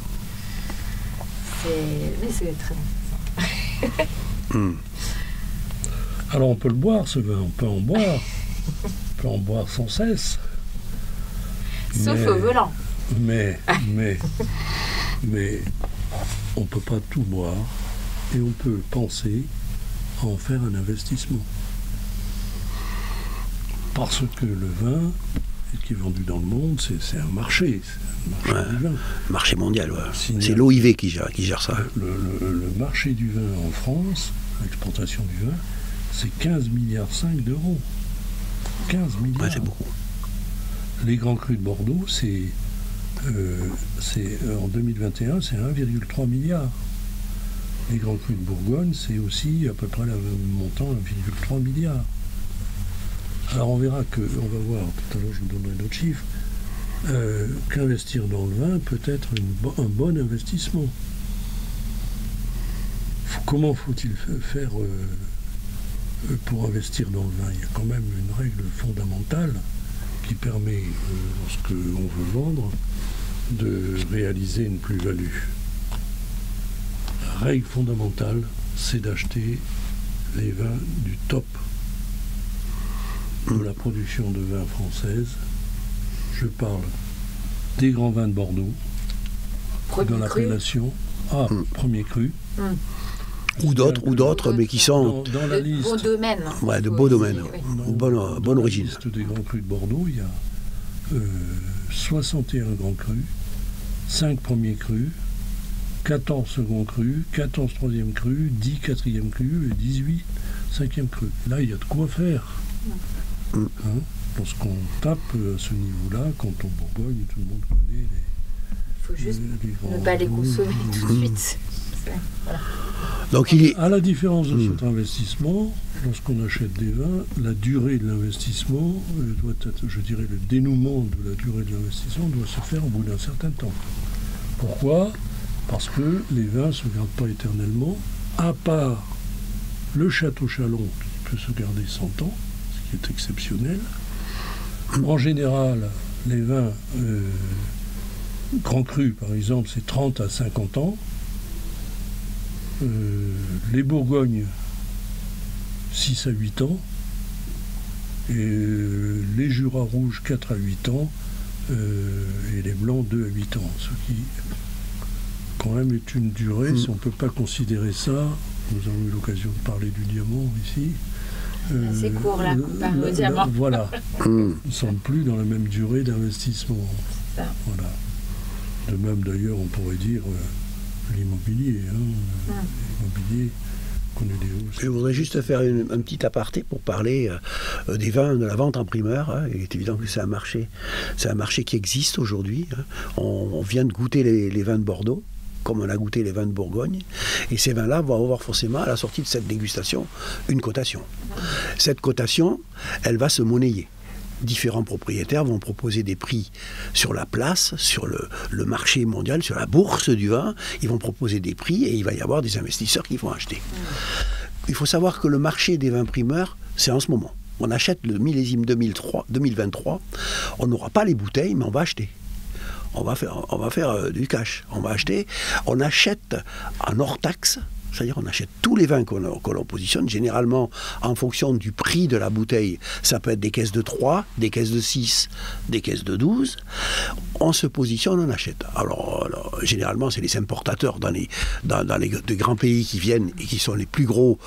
Mais c'est très bon. Alors on peut le boire, ce vin, on peut en boire. On peut en boire sans cesse. Sauf au volant. Mais on ne peut pas tout boire et on peut penser à en faire un investissement. Parce que le vin qui est vendu dans le monde, c'est un marché. C'est un marché du vin. Marché mondial, ouais. C'est l'OIV qui gère ça. Le marché du vin en France, l'exportation du vin, c'est 15,5 milliards d'euros. 15 milliards. Ouais, c'est beaucoup. Les grands crus de Bordeaux, c'est en 2021, c'est 1,3 milliard. Les grands crus de Bourgogne, c'est aussi à peu près le montant 1,3 milliard. Alors on verra on va voir, tout à l'heure je vous donnerai d'autres chiffres, qu'investir dans le vin peut être un bon investissement. Comment faut-il faire pour investir dans le vin? Il y a quand même une règle fondamentale qui permet, lorsque l'on veut vendre, de réaliser une plus-value. La règle fondamentale, c'est d'acheter les vins du top de la production de vin française. Je parle des grands vins de Bordeaux, dans l'appellation premier cru. Ou d'autres, mais qui sont dans la liste. Beau domaine. Ouais, de beaux domaines. Bonne origine. Dans la liste des grands crus de Bordeaux, il y a 61 grands crus, 5 premiers crus, 14 seconds crus, 14 troisième crus, 10 quatrième crus et 18 cinquième crus. Là, il y a de quoi faire. Hein, lorsqu'on tape à ce niveau-là, quand on Bourgogne, tout le monde connaît il faut juste ne pas les consommer tout de suite. Voilà. Donc, à la différence de cet investissement, lorsqu'on achète des vins, la durée de l'investissement doit être, je dirais, le dénouement de la durée de l'investissement doit se faire au bout d'un certain temps. Pourquoi? Parce que les vins ne se gardent pas éternellement, à part le Château Chalon qui peut se garder 100 ans, ce qui est exceptionnel. En général, les vins grands crus, par exemple, c'est 30 à 50 ans. Les Bourgognes, 6 à 8 ans. Et les Jura rouges, 4 à 8 ans. Et les blancs, 2 à 8 ans. Ce qui, quand même, est une durée, si on ne peut pas considérer ça, nous avons eu l'occasion de parler du diamant ici. C'est court là, comparé au diamant. Voilà. Nous ne sommes plus dans la même durée d'investissement. Voilà. De même d'ailleurs, on pourrait dire l'immobilier. L'immobilier connaît des hausses. Je voudrais juste faire un petit aparté pour parler des vins, de la vente en primeur. Il est évident que c'est un marché qui existe aujourd'hui. On vient de goûter les vins de Bordeaux, comme on a goûté les vins de Bourgogne. Et ces vins-là vont avoir forcément, à la sortie de cette dégustation, une cotation. Cette cotation, elle va se monnayer. Différents propriétaires vont proposer des prix sur la place, sur le marché mondial, sur la bourse du vin. Ils vont proposer des prix et il va y avoir des investisseurs qui vont acheter. Il faut savoir que le marché des vins primeurs, c'est en ce moment. On achète le millésime 2023, on n'aura pas les bouteilles, mais on va acheter. On va faire du cash. On va acheter. On achète en hors taxe C'est-à-dire on achète tous les vins qu'on positionne, généralement en fonction du prix de la bouteille. Ça peut être des caisses de 3, des caisses de 6, des caisses de 12. On se positionne, on achète. Alors généralement, c'est les importateurs dans les grands pays qui viennent et qui sont les plus gros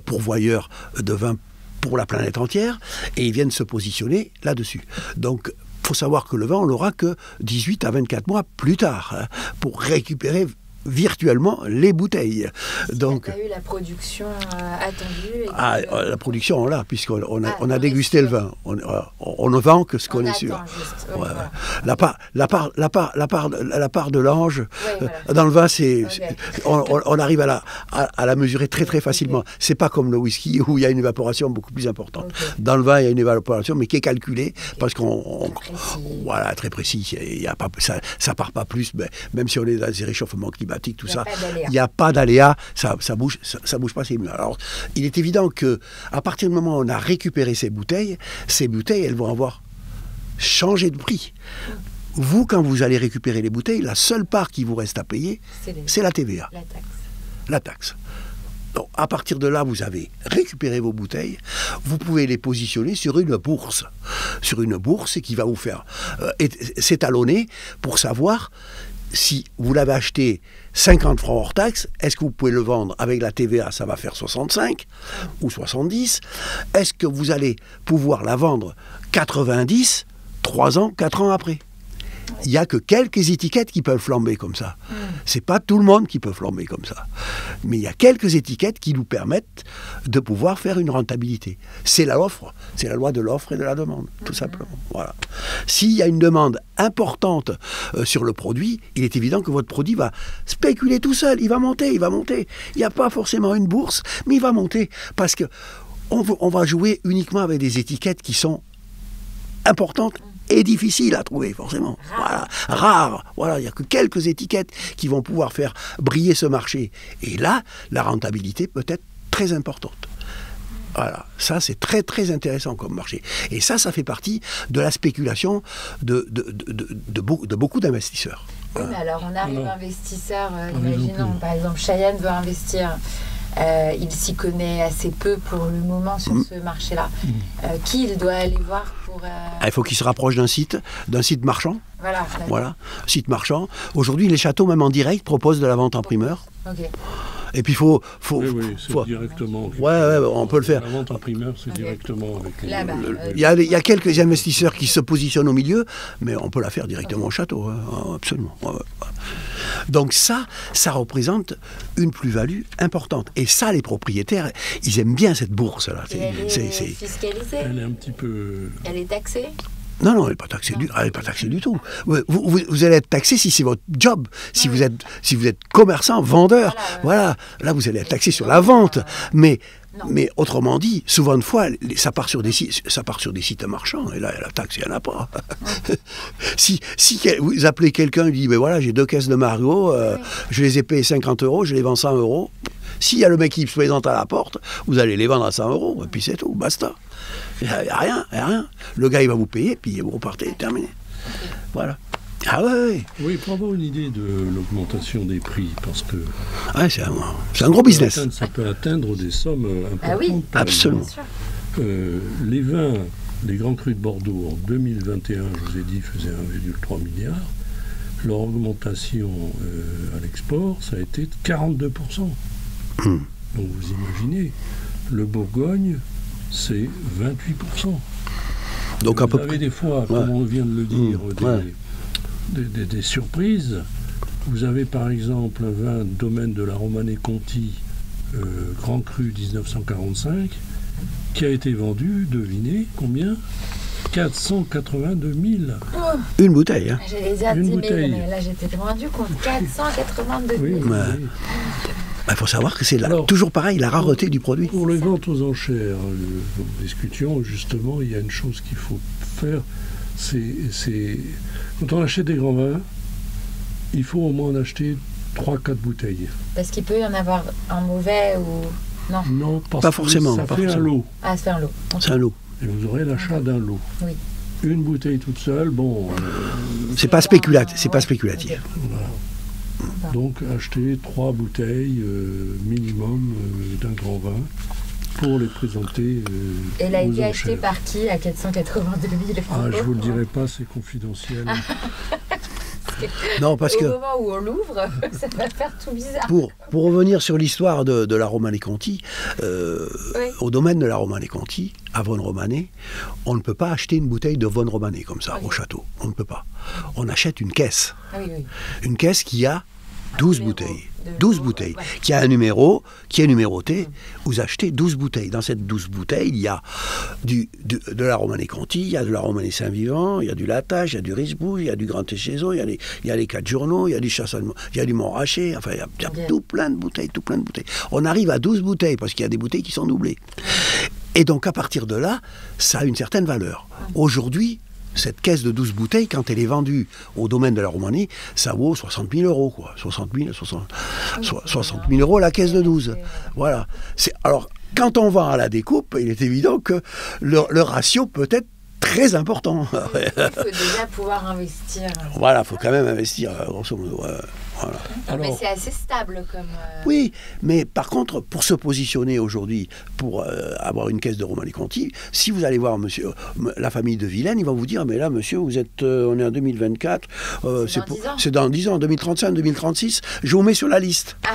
pourvoyeurs de vins pour la planète entière, et ils viennent se positionner là-dessus. Donc, il faut savoir que le vin, on l'aura que 18 à 24 mois plus tard, hein, pour récupérer virtuellement les bouteilles. Donc, il y a eu la production attendue. La production, on l'a, puisqu'on a dégusté le vin. On ne vend que ce qu'on est sûr. Voilà. La part de l'ange dans le vin, on arrive à la mesurer très très facilement. C'est pas comme le whisky où il y a une évaporation beaucoup plus importante. Dans le vin, il y a une évaporation, mais qui est calculée parce voilà, très précis. Ça part pas plus, même si on est dans des réchauffements climatiques. Tout ça, il n'y a pas d'aléa, ça bouge pas, c'est mieux. Alors, il est évident que à partir du moment où on a récupéré ces bouteilles, elles vont avoir changé de prix. Vous, quand vous allez récupérer les bouteilles, la seule part qui vous reste à payer, c'est la TVA. La taxe. Donc, à partir de là, vous avez récupéré vos bouteilles, vous pouvez les positionner sur une bourse. Sur une bourse qui va vous faire s'étalonner pour savoir si vous l'avez acheté 50 francs hors taxe, est-ce que vous pouvez le vendre avec la TVA, ça va faire 65 ou 70? Est-ce que vous allez pouvoir la vendre 90, 3 ans, 4 ans après? Il n'y a que quelques étiquettes qui peuvent flamber comme ça. C'est pas tout le monde qui peut flamber comme ça. Mais il y a quelques étiquettes qui nous permettent de pouvoir faire une rentabilité. C'est l'offre, c'est la loi de l'offre et de la demande, tout simplement. Voilà. S'il y a une demande importante sur le produit, il est évident que votre produit va spéculer tout seul. Il va monter. Il n'y a pas forcément une bourse, mais il va monter parce que on va jouer uniquement avec des étiquettes qui sont importantes et difficile à trouver, forcément. Rare. Voilà, il n'y a que quelques étiquettes qui vont pouvoir faire briller ce marché. Et là, la rentabilité peut être très importante. Voilà, ça c'est très très intéressant comme marché. Et ça fait partie de la spéculation de beaucoup d'investisseurs. Oui, mais alors on arrive investisseur, imaginons par exemple Cheyenne veut investir. Il s'y connaît assez peu pour le moment sur ce marché-là. Qui il doit aller voir pour... Il faut qu'il se rapproche d'un site marchand. Voilà, site marchand. Aujourd'hui, les châteaux, même en direct, proposent de la vente en primeur. Okay. Et puis il faut directement. On peut le faire. La vente en primeur, c'est directement avec il y a quelques investisseurs qui se positionnent au milieu, mais on peut la faire directement au château, hein, absolument. Donc ça représente une plus-value importante. Et ça, les propriétaires, ils aiment bien cette bourse-là. Elle est fiscalisée. Elle est un petit peu... Elle est taxée. Non, elle n'est pas taxée du tout. Vous allez être taxé si c'est votre job, si vous êtes commerçant, vendeur. Voilà. Là, vous allez être taxé sur la vente. Mais autrement dit, souvent de fois, ça part sur des sites marchands. Et là, la taxe, il n'y en a pas. Si vous appelez quelqu'un et lui dit, voilà, j'ai 2 caisses de Margaux, je les ai payées 50 €, je les vends 100 €. S'il y a le mec qui se présente à la porte, vous allez les vendre à 100 €, et puis c'est tout, basta. Il n'y a rien. Le gars, il va vous payer, puis vous repartez, terminé. Voilà. Ah ouais. Oui, pour avoir une idée de l'augmentation des prix, parce que... c'est un gros business. Ça peut atteindre des sommes importantes. Ah oui, absolument. Les vins, les grands crus de Bordeaux, en 2021, je vous ai dit, faisaient 1,3 milliard. Leur augmentation à l'export, ça a été de 42%. Donc vous imaginez, le Bourgogne, c'est 28%. Donc vous avez des fois, comme on vient de le dire, des surprises. Vous avez par exemple un vin domaine de la Romanée Conti, Grand Cru 1945, qui a été vendu, devinez combien? 482 000. Une bouteille. Hein. J'allais dire 10 000, mais là j'étais rendu compte. 482 000. Il faut savoir que c'est toujours pareil, la rareté du produit. Pour les ventes aux enchères, nous discutions justement, il y a une chose qu'il faut faire, c'est quand on achète des grands vins, il faut au moins en acheter 3-4 bouteilles. Parce qu'il peut y en avoir un mauvais ou... Non, pas forcément. Ça fait un lot. Ah, c'est un lot. C'est un lot. Et vous aurez l'achat d'un lot. Oui. Une bouteille toute seule, bon... c'est pas spéculatif. Okay. Voilà. Donc acheter 3 bouteilles minimum d'un grand vin pour les présenter Elle a aux été enchères. achetée par qui à 482 000 euros? Ah, je vous le dirai pas, c'est confidentiel. Non, parce Au que moment où on l'ouvre, ça va faire tout bizarre. pour revenir sur l'histoire de la Romanée-Conti, au domaine de la Romanée-Conti, à Vosne-Romanée, on ne peut pas acheter une bouteille de Vosne-Romanée comme ça au château. On ne peut pas. On achète une caisse. Ah oui, oui. Une caisse qui a 12 bouteilles. 12 bouteilles, ouais. qui a un numéro, qui est numéroté. Vous achetez 12 bouteilles. Dans cette 12 bouteilles, il y a de la Romanée-Conti, il y a de la Romanée-Saint-Vivant, il y a du Latache, il y a du Risbouille, il y a du Grand Téchézo, il y a les 4 journaux, il y a du Chassagne, il y a du Montrachet, enfin, il y a tout plein de bouteilles, tout plein de bouteilles. On arrive à 12 bouteilles, parce qu'il y a des bouteilles qui sont doublées. Et donc, à partir de là, ça a une certaine valeur. Aujourd'hui, cette caisse de 12 bouteilles, quand elle est vendue au domaine de la Romanée, ça vaut 60 000 euros, quoi. 60 000 euros la caisse de 12. Voilà. Alors, quand on vend à la découpe, il est évident que le ratio peut être très important. Il faut déjà pouvoir investir. Voilà, il faut quand même investir, grosso modo. Voilà. Alors, mais c'est assez stable comme... Oui, mais par contre, pour se positionner aujourd'hui, pour avoir une caisse de Romanée-Conti, si vous allez voir monsieur, la famille de Vilaine, il va vous dire, mais là, monsieur, vous êtes, on est en 2024, c'est dans 10 ans, 2035, 2036, je vous mets sur la liste. Ah,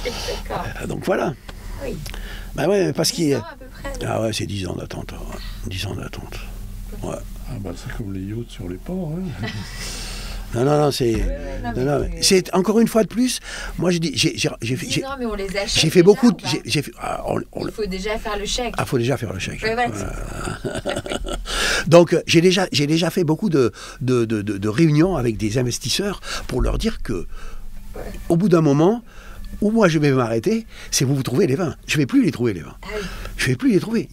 d'accord. Donc voilà. Oui. Ben ouais, parce qu'il... 10 ans à peu près. Ah ouais, c'est 10 ans d'attente. 10 ans d'attente. Ouais. Ah bah c'est comme les yachts sur les ports. Hein. Non, c'est... c'est encore une fois de plus, moi je dis... Non, mais on les achète. J'ai fait beaucoup de... Il faut déjà faire le chèque. Ah, il faut déjà faire le chèque. Ouais, voilà. Donc j'ai déjà fait beaucoup de réunions avec des investisseurs pour leur dire que au bout d'un moment, où moi je vais m'arrêter, c'est vous trouvez les vins. Je ne vais plus les trouver, les vins. Ah oui. Je ne vais plus les trouver.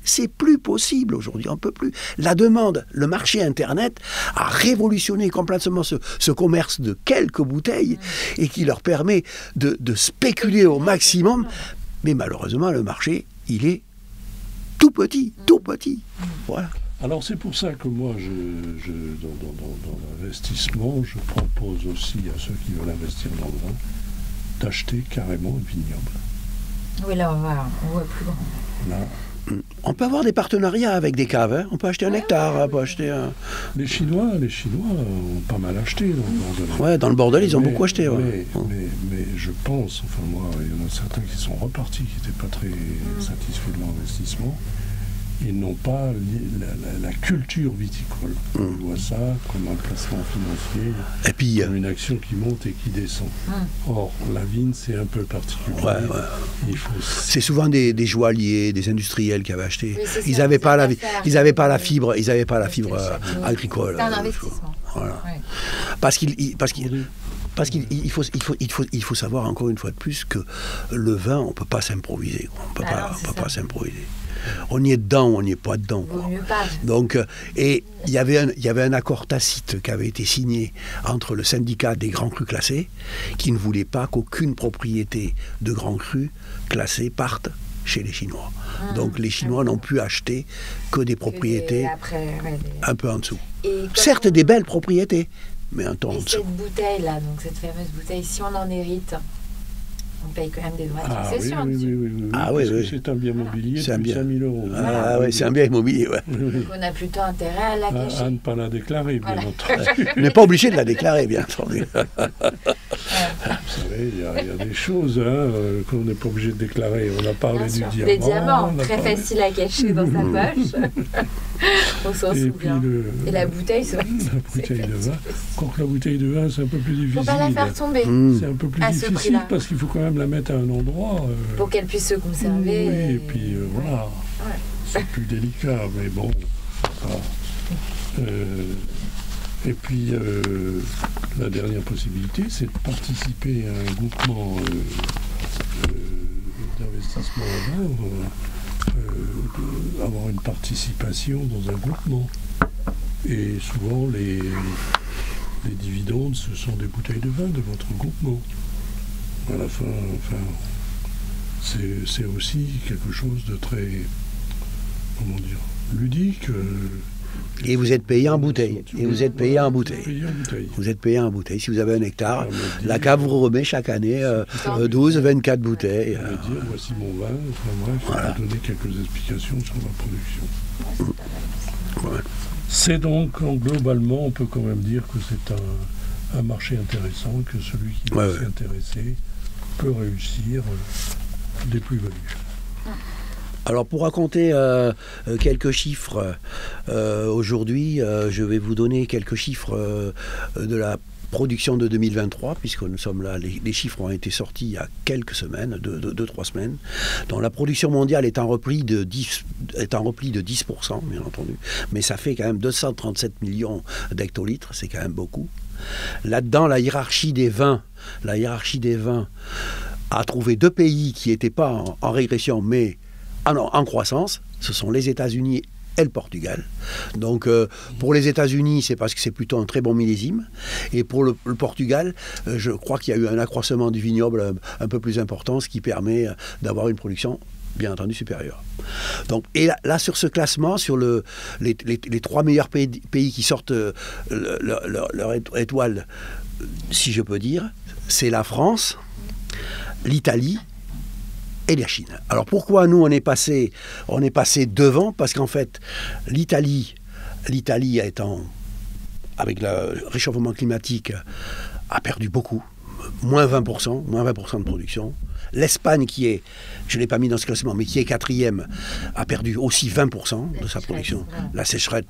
C'est plus possible aujourd'hui, on ne peut plus. La demande, le marché Internet a révolutionné complètement ce commerce de quelques bouteilles et qui leur permet de spéculer au maximum. Mais malheureusement, le marché, il est tout petit, tout petit. Voilà. Alors c'est pour ça que moi, dans l'investissement, je propose aussi à ceux qui veulent investir dans le vin d'acheter carrément un vignoble. Oui, là, on voit plus grand. Là. On peut avoir des partenariats avec des caves. Hein. On peut acheter un hectare, on peut acheter un... Les Chinois ont pas mal acheté dans le Bordelais. Ouais, dans le Bordelais, ils ont beaucoup acheté. Ouais. Mais je pense, enfin moi, il y en a certains qui sont repartis, qui n'étaient pas très satisfaits de l'investissement. Ils n'ont pas la culture viticole. On voit ça comme un placement financier, et puis, comme une action qui monte et qui descend. Or, la vigne, c'est un peu particulier. Ouais. C'est souvent des joailliers, des industriels qui avaient acheté. Oui, ils n'avaient pas la fibre, agricole. C'est un investissement. Voilà. Ouais. Parce qu'il faut savoir encore une fois de plus que le vin, on ne peut pas s'improviser. On ne peut pas s'improviser. On y est dedans ou on n'y est pas dedans. Donc, et il y avait un accord tacite qui avait été signé entre le syndicat des grands crus classés qui ne voulait pas qu'aucune propriété de grands crus classés parte chez les Chinois. Donc les Chinois n'ont pu acheter que des propriétés un peu en dessous. Certes, des belles propriétés, mais un temps en dessous. Cette bouteille-là, donc cette fameuse bouteille, si on en hérite, on paye quand même des droits de succession. Oui. Oui. C'est un bien mobilier de 5 000 euros. Ah oui, c'est un bien immobilier. Ouais. Donc on a plutôt intérêt à la cacher. À ne pas la déclarer, bien entendu. On n'est pas obligé de la déclarer, bien entendu. Vous savez, il y a des choses qu'on n'est pas obligé de déclarer. On a parlé du diamant. Des diamants, très faciles à cacher dans sa poche. On s'en souvient. Et la bouteille, c'est la bouteille de vin. Quoique la bouteille de vin, c'est un peu plus difficile. Il ne faut pas la faire tomber. C'est un peu plus difficile parce qu'il faut quand même la mettre à un endroit. Pour qu'elle puisse se conserver. Oui, et puis voilà. Ouais. C'est plus délicat, mais bon. Et puis, la dernière possibilité, c'est de participer à un groupement d'investissement en vin, avoir une participation dans un groupement. Et souvent, les dividendes, ce sont des bouteilles de vin de votre groupement. À la fin, c'est aussi quelque chose de très, comment dire, ludique. Et vous êtes payé en bouteille. Vous êtes payé en bouteille. Si vous avez un hectare, la cave vous remet chaque année 12, 24 bouteilles. Dire, voici mon vin. Voilà. Je vais donner quelques explications sur ma production. Ouais. C'est donc, globalement, on peut quand même dire que c'est un marché intéressant, que celui qui va s'y intéresser peut réussir des plus-values. Alors pour raconter quelques chiffres, aujourd'hui, je vais vous donner quelques chiffres de la production de 2023, puisque nous sommes là, les chiffres ont été sortis il y a quelques semaines, 2-3 semaines. Donc la production mondiale est en repli de 10%, bien entendu, mais ça fait quand même 237 millions d'hectolitres, c'est quand même beaucoup. Là-dedans, la hiérarchie des vins a trouvé 2 pays qui n'étaient pas en régression, mais en croissance. Ce sont les États-Unis et le Portugal. Donc pour les États-Unis, c'est parce que c'est plutôt un très bon millésime. Et pour le Portugal, je crois qu'il y a eu un accroissement du vignoble un peu plus important, ce qui permet d'avoir une production bien entendu supérieure. Donc, et là sur ce classement, sur les 3 meilleurs pays qui sortent leur étoile, si je peux dire, c'est la France, l'Italie et la Chine. Alors pourquoi nous on est passé devant? Parce qu'en fait l'Italie étant, avec le réchauffement climatique, a perdu beaucoup, moins 20% de production. L'Espagne, qui est, je ne l'ai pas mis dans ce classement, mais qui est 4e, a perdu aussi 20% de sa production. La sécheresse,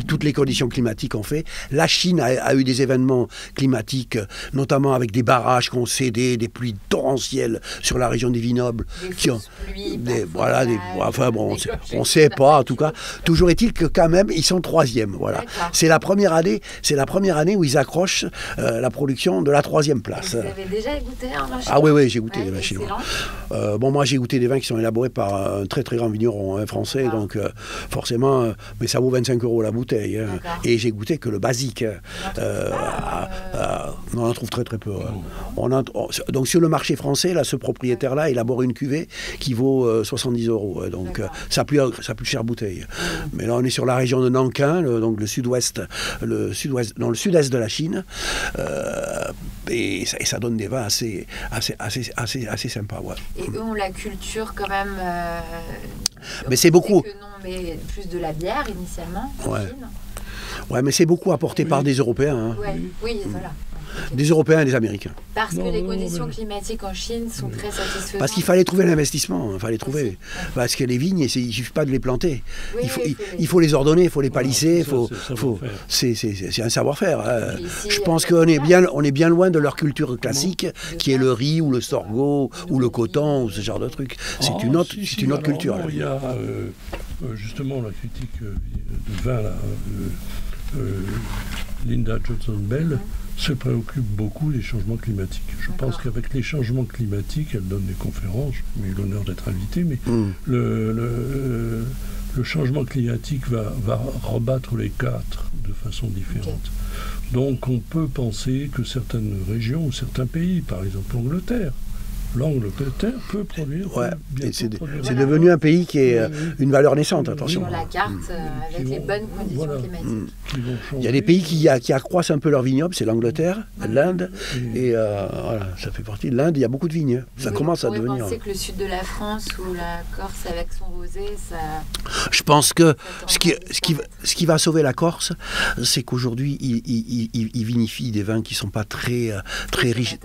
toutes les conditions climatiques ont fait. La Chine a eu des événements climatiques, notamment avec des barrages qui ont cédé, des pluies torrentielles sur la région des vignobles. On ne sait pas, en tout cas. Toujours est-il que quand même, ils sont 3e. Voilà. C'est la première année où ils accrochent la production de la 3e place. Vous avez déjà goûté un vin chinois? Ah oui, j'ai goûté des vins chinois. Moi j'ai goûté des vins qui sont élaborés par un très très grand vigneron français, donc forcément, mais ça vaut 25 € la bouteille. Et j'ai goûté que le basique. On en trouve très très peu. Donc sur le marché français, là, ce propriétaire-là élabore une cuvée qui vaut 70 €. Donc ça plus cher bouteille. Mais là on est sur la région de Nankin, donc le sud-est de la Chine. Et ça donne des vins assez sympas. Ouais. Et eux ont la culture quand même. Mais c'est beaucoup. Mais plus de la bière initialement. Ouais, mais c'est beaucoup apporté par des Européens. Oui, voilà. Des Européens et des Américains. Parce que les conditions climatiques en Chine sont très satisfaisantes. Parce qu'il fallait trouver l'investissement, parce que les vignes, il ne suffit pas de les planter. Il faut les ordonner, il faut les palisser, c'est un savoir-faire. Je pense qu'on est bien loin de leur culture classique, qui est le riz ou le sorgho ou le coton ou ce genre de trucs. C'est une autre culture. Il y a justement la critique de vin, Linda Johnson-Bell se préoccupe beaucoup des changements climatiques. Je pense qu'avec les changements climatiques, elle donne des conférences, j'ai eu l'honneur d'être invité, mais le changement climatique va rebattre les cartes de façon différente. Donc on peut penser que certaines régions ou certains pays, par exemple l'Angleterre peut produire. C'est devenu un pays qui est une valeur naissante, attention. Sur la carte, avec les bonnes conditions climatiques. Il y a des pays qui accroissent un peu leurs vignobles, c'est l'Angleterre, l'Inde, et ça fait partie de l'Inde, il y a beaucoup de vignes. Ça commence à devenir. Vous pensez que le sud de la France ou la Corse avec son rosé, ça... Je pense que ce qui va sauver la Corse, c'est qu'aujourd'hui, ils vinifient des vins qui ne sont pas très riches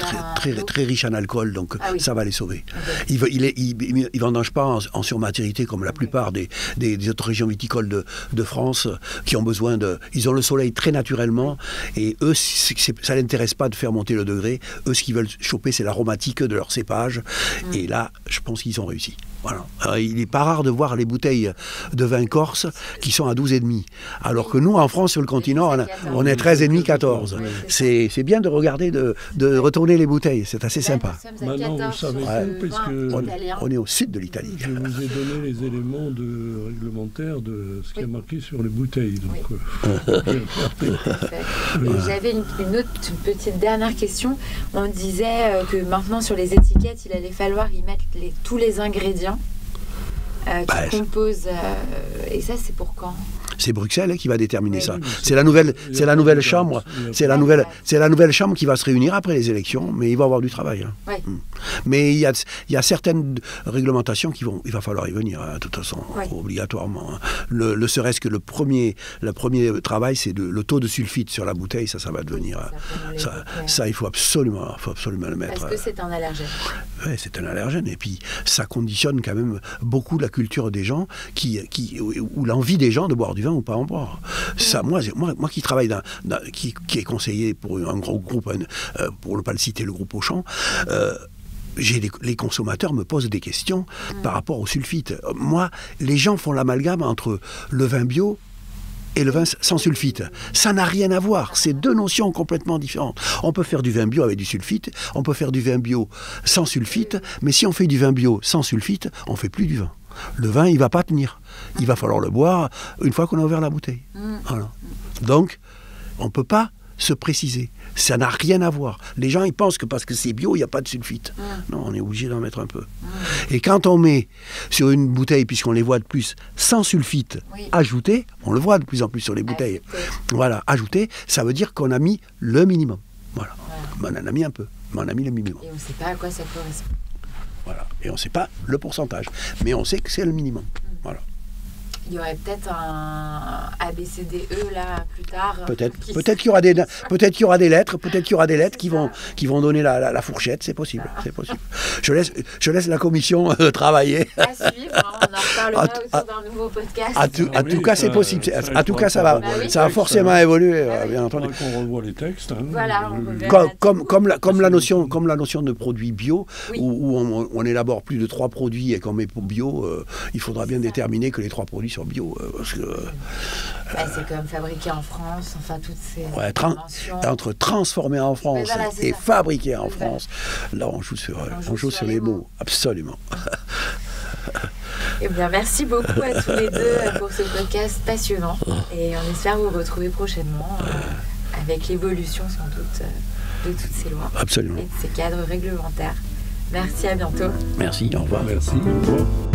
en alcool, donc ça va les sauver. Ils ne vendangent pas en surmaturité comme la plupart des autres régions viticoles de France qui ont besoin de... Ils ont le soleil très naturellement et eux, ça ne l'intéresse pas de faire monter le degré. Eux, ce qu'ils veulent choper, c'est l'aromatique de leur cépage. Et là, je pense qu'ils ont réussi. Voilà. Alors, il n'est pas rare de voir les bouteilles de vin corse qui sont à 12,5. Alors que nous, en France, sur le continent, on est 13,5, 14. C'est bien de regarder, de retourner les bouteilles. C'est assez sympa. Maintenant, vous savez tout, parce que on est au sud de l'Italie. Je vous ai donné les éléments réglementaires de ce qui est marqué sur les bouteilles. Donc, j'avais une autre petite dernière question. On disait que maintenant, sur les étiquettes, il allait falloir y mettre tous les ingrédients qui composent. Et ça, c'est pour quand ? C'est Bruxelles qui va déterminer ça. C'est la nouvelle chambre. C'est la nouvelle chambre qui va se réunir après les élections, mais il va y avoir du travail. Hein. Ouais. Mais il y a certaines réglementations il va falloir y venir, hein, de toute façon, obligatoirement. Hein. Le serait-ce que le premier travail, c'est le taux de sulfite sur la bouteille, ça va devenir. Ça, il faut absolument le mettre. Parce que c'est un allergène. Oui, c'est un allergène. Et puis, ça conditionne quand même beaucoup la culture des gens, ou l'envie des gens de boire du vin ou pas en boire. Ça, moi qui travaille, qui est conseiller pour un gros groupe, pour ne pas le citer, le groupe Auchan, les consommateurs me posent des questions par rapport au sulfite. Moi, les gens font l'amalgame entre le vin bio et le vin sans sulfite. Ça n'a rien à voir. C'est deux notions complètement différentes. On peut faire du vin bio avec du sulfite, on peut faire du vin bio sans sulfite, mais si on fait du vin bio sans sulfite, on ne fait plus du vin. Le vin, il ne va pas tenir. Il va falloir le boire une fois qu'on a ouvert la bouteille. Voilà. Donc, on ne peut pas se préciser. Ça n'a rien à voir. Les gens, ils pensent que parce que c'est bio, il n'y a pas de sulfite. Non, on est obligé d'en mettre un peu. Et quand on met sur une bouteille, puisqu'on les voit de plus, sans sulfite ajouté, on le voit de plus en plus sur les bouteilles. Voilà, ajouté, ça veut dire qu'on a mis le minimum. Voilà. On en a mis un peu, mais on a mis le minimum. Et on ne sait pas à quoi ça correspond. Voilà. Et on ne sait pas le pourcentage, mais on sait que c'est le minimum. Voilà. Il y aurait peut-être un ABCDE là plus tard. Peut-être qu'il y aura des lettres, qui vont donner la fourchette, c'est possible, c'est possible. Je laisse la commission travailler. À suivre, hein, on en reparlera autour d'un nouveau podcast. En tout cas, c'est possible. En tout cas, ça va forcément évoluer, bien entendu. On revoit les textes. Hein. Voilà, comme la notion de produit bio, où on élabore plus de 3 produits et qu'on met pour bio, il faudra bien déterminer que les 3 produits sont bio, parce que c'est comme fabriqué en France, enfin toutes ces entre transformé en France et fabriqué en France, là on joue sur les mots, absolument. Eh bien, merci beaucoup à tous les deux pour ce podcast passionnant, et on espère vous retrouver prochainement avec l'évolution sans doute de toutes ces lois. Absolument. Et de ces cadres réglementaires. Merci, à bientôt. Merci, au revoir. Merci, au revoir.